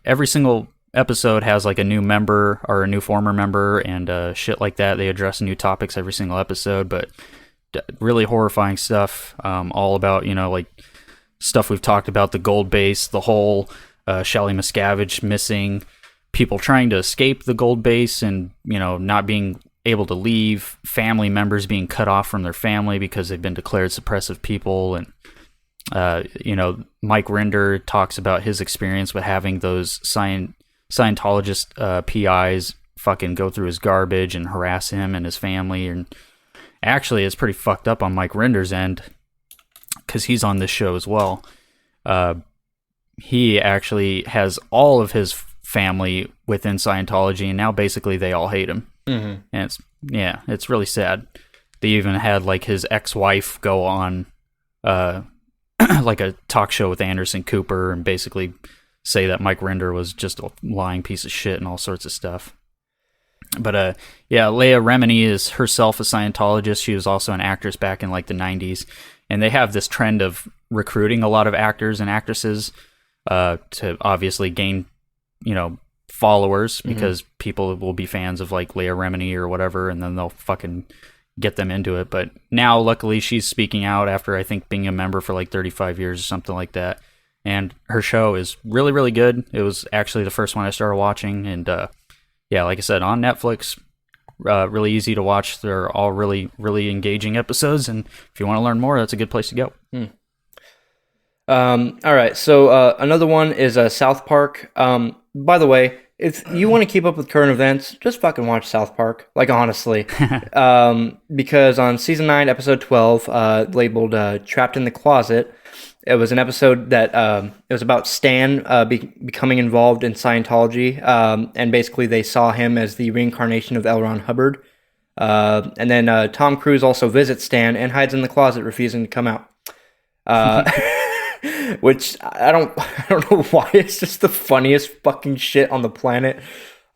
every single episode has like a new member or a new former member and shit like that. They address new topics every single episode, but really horrifying stuff. All about like stuff we've talked about, the gold base, the whole Shelley Miscavige missing, people trying to escape the gold base and not being able to leave, family members being cut off from their family because they've been declared suppressive people, and Mike Rinder talks about his experience with having those Scientologist PIs fucking go through his garbage and harass him and his family. And actually, it's pretty fucked up on Mike Rinder's end because he's on this show as well. He actually has all of his family within Scientology, and now basically they all hate him. Mm-hmm. And it's really sad. They even had like his ex-wife go on like a talk show with Anderson Cooper and basically say that Mike Rinder was just a lying piece of shit and all sorts of stuff. But yeah, Leah Remini is herself a Scientologist. She was also an actress back in like the 90s. And they have this trend of recruiting a lot of actors and actresses to obviously gain, followers, because people will be fans of like Leah Remini or whatever, and then they'll fucking get them into it. But now, luckily, she's speaking out after, I think, being a member for like 35 years or something like that. And her show is really, really good. It was actually the first one I started watching. And yeah, like I said, on Netflix, really easy to watch. They're all really, really engaging episodes. And if you want to learn more, that's a good place to go. All right, so another one is South Park. By the way, if you want to keep up with current events, just fucking watch South Park. Like, honestly. Because on Season 9, Episode 12, labeled Trapped in the Closet, it was an episode that it was about Stan becoming involved in Scientology, and basically they saw him as the reincarnation of L. Ron Hubbard. And then Tom Cruise also visits Stan and hides in the closet, refusing to come out. Which I don't know why, it's just the funniest fucking shit on the planet.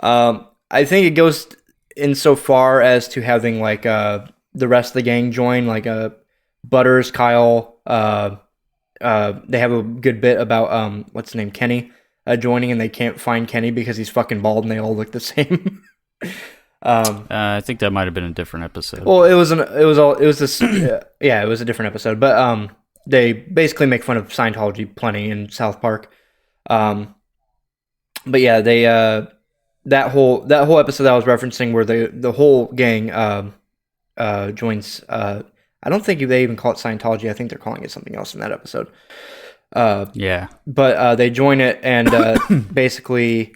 I think it goes insofar as to having like the rest of the gang join, like Butters, Kyle. They have a good bit about what's his name, Kenny, joining, and they can't find Kenny because he's fucking bald and they all look the same. I think that might have been a different episode. Well, it was a different episode, but they basically make fun of Scientology plenty in South Park. But yeah, they that whole episode that I was referencing, where the whole gang joins. I don't think they even call it Scientology. I think they're calling it something else in that episode. Yeah, but they join it, and basically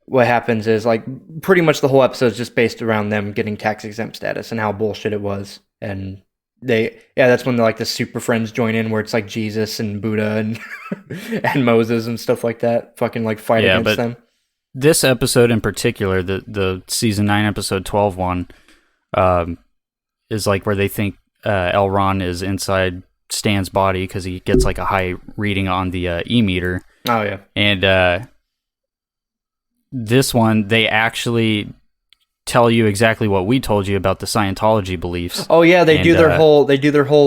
what happens is, like, pretty much the whole episode is just based around them getting tax exempt status and how bullshit it was. And that's when like the super friends join in, where it's like Jesus and Buddha and and Moses and stuff like that fucking like fight against them. This episode in particular, the season 9 episode 12 one, is like where they think L. Ron is inside Stan's body because he gets like a high reading on the e-meter. Oh yeah. And this one, they actually tell you exactly what we told you about the Scientology beliefs. Oh yeah, they do their whole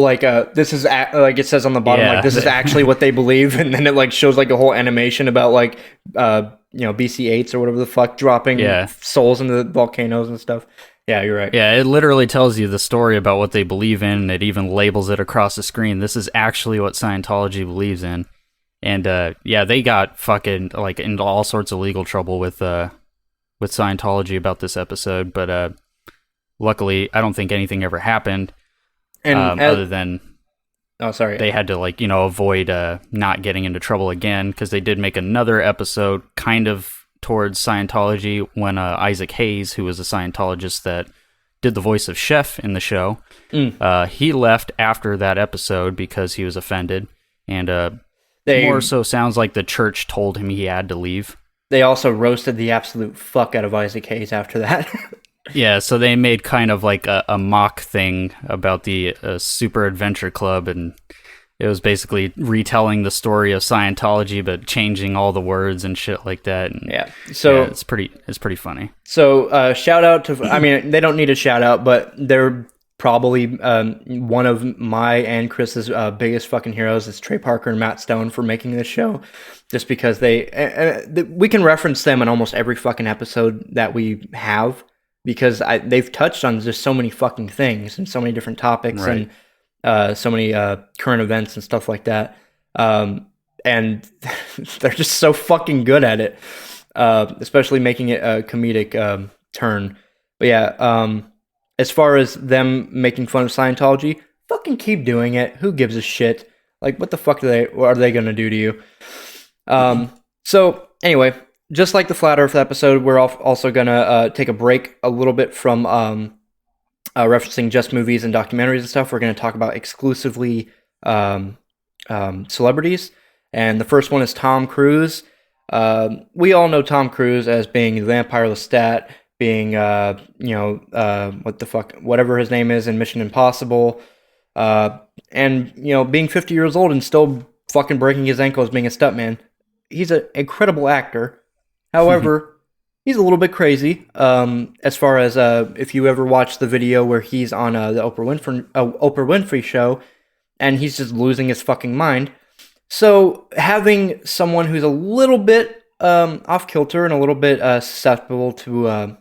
like this is like it says on the bottom, like this is actually what they believe, and then it like shows like a whole animation about like BC-8s or whatever the fuck dropping souls into the volcanoes and stuff. Yeah, you're right. Yeah, it literally tells you the story about what they believe in, and it even labels it across the screen. This is actually what Scientology believes in. And they got fucking like into all sorts of legal trouble with Scientology about this episode, but luckily I don't think anything ever happened. And other than they had to like avoid not getting into trouble again, because they did make another episode kind of towards Scientology when Isaac Hayes, who was a Scientologist that did the voice of Chef in the show, he left after that episode because he was offended, and more so sounds like the church told him he had to leave. They also roasted the absolute fuck out of Isaac Hayes after that. Yeah, so they made kind of like a mock thing about the Super Adventure Club, and it was basically retelling the story of Scientology, but changing all the words and shit like that. And so it's pretty funny. So shout out to, I mean, they don't need a shout out, but they're probably one of my and Chris's biggest fucking heroes is Trey Parker and Matt Stone for making this show, just because we can reference them in almost every fucking episode that we have, because they've touched on just so many fucking things and so many different topics, right, and so many current events and stuff like that, and they're just so fucking good at it, especially making it a comedic turn. But yeah, as far as them making fun of Scientology, fucking keep doing it. Who gives a shit? Like, what the fuck are they gonna do to you? So anyway, just like the Flat Earth episode, we're also gonna take a break a little bit from referencing just movies and documentaries and stuff. We're gonna talk about exclusively celebrities, and the first one is Tom Cruise. We all know Tom Cruise as being the Vampire Lestat, being what the fuck, whatever his name is in Mission Impossible, and being 50 years old and still fucking breaking his ankle as being a stuntman. He's an incredible actor. However, he's a little bit crazy. As far as if you ever watch the video where he's on the Oprah Winfrey show, and he's just losing his fucking mind. So having someone who's a little bit off kilter and a little bit susceptible to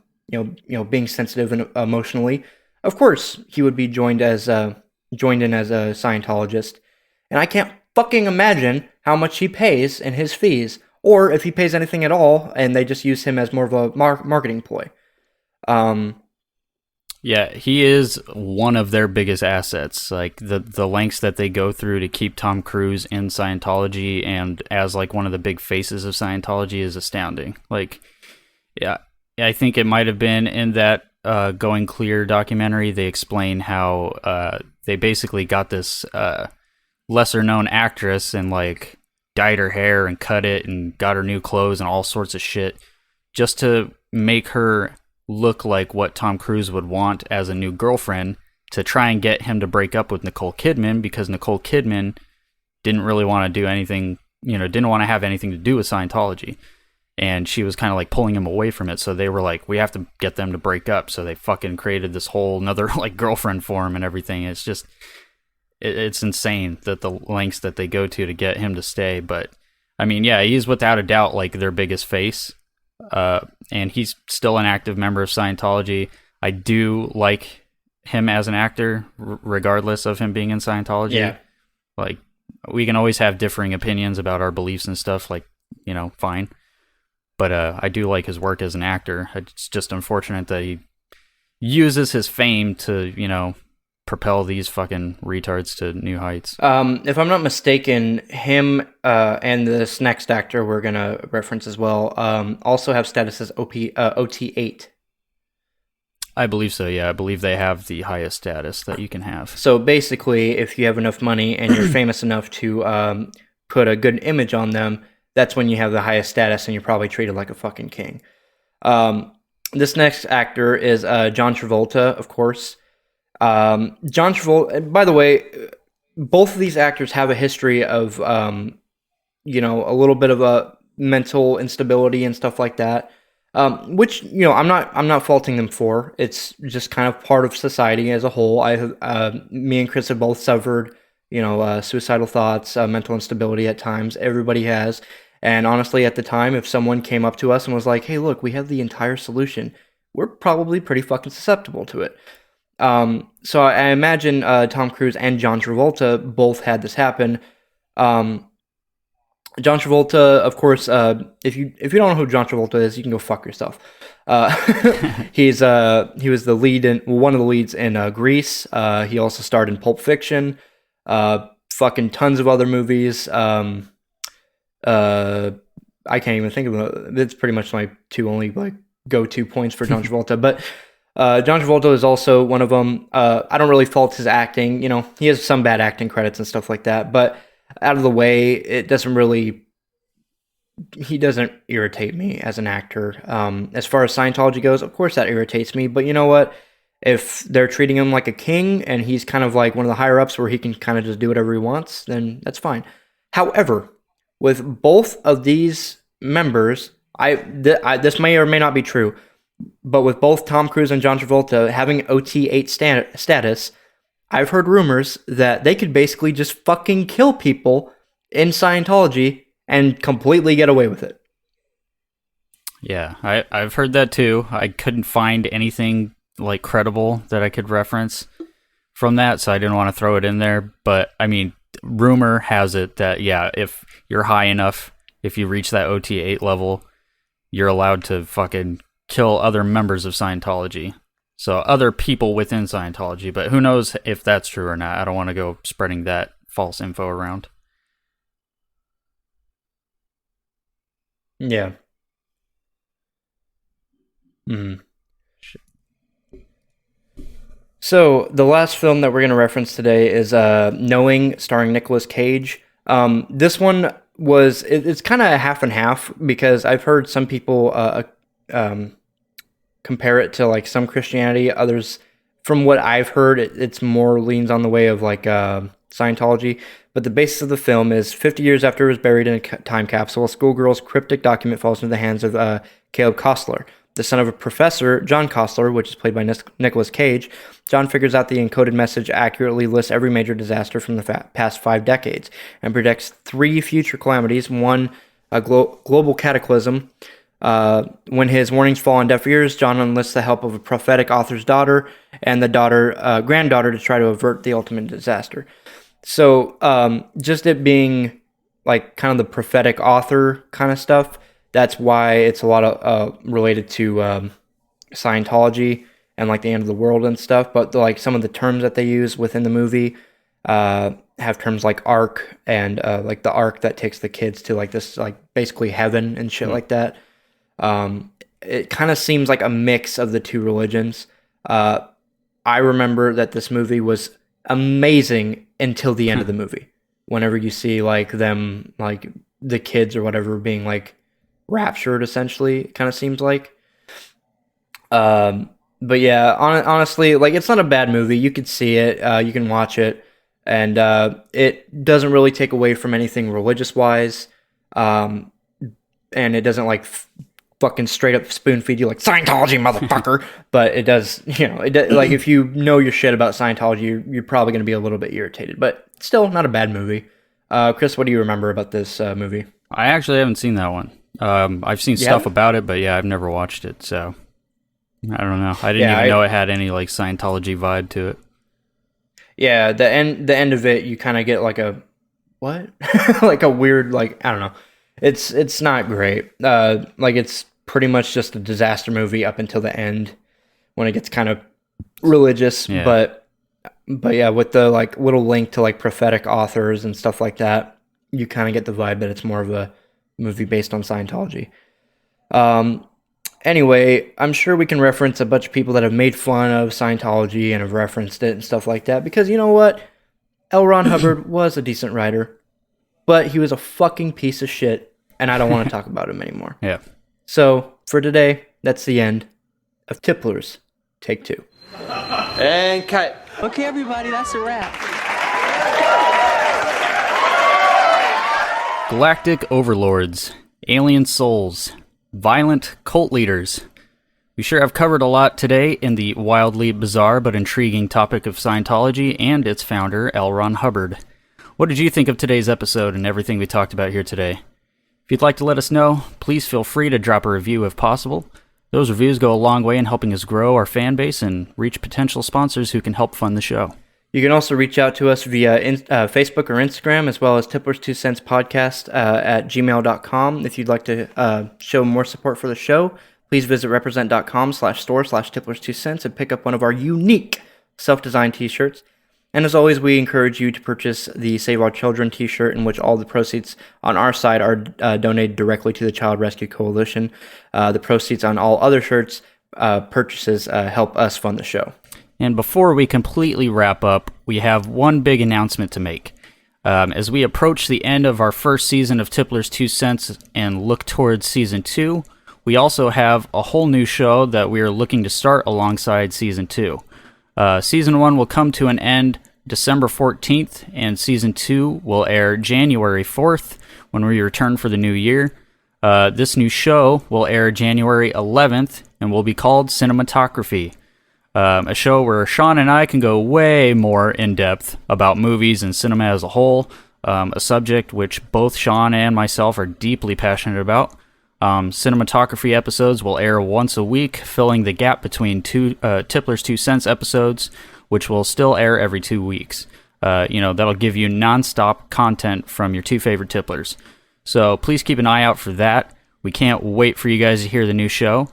being sensitive and emotionally, of course he would be joined in as a Scientologist. And I can't fucking imagine how much he pays in his fees, or if he pays anything at all, and they just use him as more of a marketing ploy. Yeah, he is one of their biggest assets. Like the lengths that they go through to keep Tom Cruise in Scientology and as like one of the big faces of Scientology is astounding. Like, yeah, I think it might have been in that Going Clear documentary. They explain how they basically got this lesser known actress and like dyed her hair and cut it and got her new clothes and all sorts of shit just to make her look like what Tom Cruise would want as a new girlfriend, to try and get him to break up with Nicole Kidman, because Nicole Kidman didn't really want to do anything, didn't want to have anything to do with Scientology. And she was kind of like pulling him away from it. So they were like, we have to get them to break up. So they fucking created this whole another like girlfriend for him and everything. It's just, it's insane that the lengths that they go to get him to stay. But I mean, yeah, he's without a doubt like their biggest face. And he's still an active member of Scientology. I do like him as an actor, regardless of him being in Scientology. Yeah. Like, we can always have differing opinions about our beliefs and stuff, like, fine. But I do like his work as an actor. It's just unfortunate that he uses his fame to, propel these fucking retards to new heights. If I'm not mistaken, him and this next actor we're going to reference as well also have status as OT8. I believe so, yeah. I believe they have the highest status that you can have. So basically, if you have enough money and you're famous enough to put a good image on them, that's when you have the highest status and you're probably treated like a fucking king. This next actor is John Travolta, of course. John Travolta, by the way, both of these actors have a history of, a little bit of a mental instability and stuff like that. Which, I'm not faulting them for. It's just kind of part of society as a whole. Me and Chris have both suffered, suicidal thoughts, mental instability at times. Everybody has. And honestly, at the time, if someone came up to us and was like, hey, look, we have the entire solution, we're probably pretty fucking susceptible to it. So I imagine Tom Cruise and John Travolta both had this happen. John Travolta, of course, if you don't know who John Travolta is, you can go fuck yourself. He was the lead in one of the leads in Grease. He also starred in Pulp Fiction. Fucking tons of other movies. I can't even think of it. It's pretty much my two only like go-to points for John Travolta. But John Travolta is also one of them. I don't really fault his acting. He has some bad acting credits and stuff like that. But out of the way, it doesn't really. He doesn't irritate me as an actor. As far as Scientology goes, of course that irritates me. But you know what? If they're treating him like a king and he's kind of like one of the higher ups where he can kind of just do whatever he wants, then that's fine. However, with both of these members, this may or may not be true, but with both Tom Cruise and John Travolta having OT8 status, I've heard rumors that they could basically just fucking kill people in Scientology and completely get away with it. Yeah, I've heard that too. I couldn't find anything like credible that I could reference from that, so I didn't want to throw it in there. But I mean, rumor has it that, yeah, if you're high enough, if you reach that OT8 level, you're allowed to fucking kill other members of Scientology. So other people within Scientology, but who knows if that's true or not. I don't want to go spreading that false info around. Yeah. Mm. So the last film that we're going to reference today is Knowing, starring Nicolas Cage. This one was, it's kind of half and half, because I've heard some people compare it to like some Christianity. Others, from what I've heard, it's more leans on the way of like Scientology, but the basis of the film is 50 years after it was buried in a time capsule, a schoolgirl's cryptic document falls into the hands of Caleb Costler, the son of a professor, John Costler, which is played by Nicolas Cage. John figures out the encoded message accurately lists every major disaster from the past 5 decades and predicts 3 future calamities, one a global cataclysm. When his warnings fall on deaf ears, John enlists the help of a prophetic author's daughter and the granddaughter to try to avert the ultimate disaster. So just it being like kind of the prophetic author kind of stuff, that's why it's a lot of related to Scientology and like the end of the world and stuff. But like some of the terms that they use within the movie have terms like ark and like the ark that takes the kids to like this like basically heaven and shit like that. It kind of seems like a mix of the two religions. I remember that this movie was amazing until the end of the movie. Whenever you see like them, like the kids or whatever being like raptured, essentially, it kind of seems like. But yeah, honestly, like it's not a bad movie. You could see it, you can watch it, and it doesn't really take away from anything religious wise. And it doesn't like fucking straight up spoon feed you like Scientology, motherfucker. But it does, like if you know your shit about Scientology, you're probably going to be a little bit irritated. But still, not a bad movie. Chris, what do you remember about this movie? I actually haven't seen that one. I've seen stuff about it, but yeah, I've never watched it. So I don't know. I didn't even know it had any like Scientology vibe to it. Yeah, the end of it, you kind of get like a what, like a weird like I don't know. It's not great. Like it's pretty much just a disaster movie up until the end when it gets kind of religious. Yeah. But yeah, with the like little link to like prophetic authors and stuff like that, you kind of get the vibe that it's more of a movie based on Scientology. Anyway, I'm sure we can reference a bunch of people that have made fun of Scientology and have referenced it and stuff like that because you know what? L. Ron Hubbard was a decent writer. But he was a fucking piece of shit, and I don't want to talk about him anymore. Yeah. So, for today, that's the end of Tipplers Take 2. And cut. Okay, everybody, that's a wrap. Galactic overlords, alien souls, violent cult leaders. We sure have covered a lot today in the wildly bizarre but intriguing topic of Scientology and its founder, L. Ron Hubbard. What did you think of today's episode and everything we talked about here today? If you'd like to let us know, please feel free to drop a review if possible. Those reviews go a long way in helping us grow our fan base and reach potential sponsors who can help fund the show. You can also reach out to us via Facebook or Instagram, as well as Tipplers 2 Cents Podcast at gmail.com. If you'd like to show more support for the show, please visit represent.com/store/Tipplers 2 Cents and pick up one of our unique self-designed t-shirts. And as always, we encourage you to purchase the Save Our Children t-shirt, in which all the proceeds on our side are donated directly to the Child Rescue Coalition. The proceeds on all other shirts purchases help us fund the show. And before we completely wrap up, we have one big announcement to make. As we approach the end of our first season of Tipplers 2 Cents and look towards Season 2, we also have a whole new show that we are looking to start alongside Season 2. Season 1 will come to an end December 14th, and Season 2 will air January 4th when we return for the new year. This new show will air January 11th and will be called Cinematography, a show where Sean and I can go way more in-depth about movies and cinema as a whole, a subject which both Sean and myself are deeply passionate about. Cinematography episodes will air once a week, filling the gap between two Tipplers 2 Cents episodes, which will still air every 2 weeks. That'll give you non-stop content from your two favorite Tipplers. So please keep an eye out for that. We can't wait for you guys to hear the new show.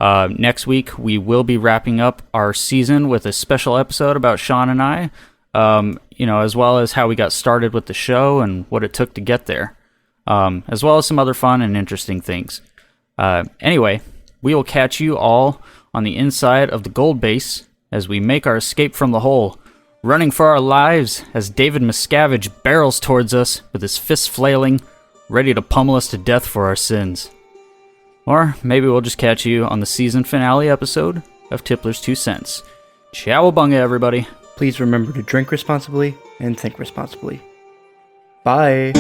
Next week, we will be wrapping up our season with a special episode about Sean and I, as well as how we got started with the show and what it took to get there. As well as some other fun and interesting things. Anyway, we will catch you all on the inside of the gold base as we make our escape from the hole, running for our lives as David Miscavige barrels towards us with his fists flailing, ready to pummel us to death for our sins. Or maybe we'll just catch you on the season finale episode of Tipplers 2 Cents. Cowabunga, everybody! Please remember to drink responsibly and think responsibly. Bye.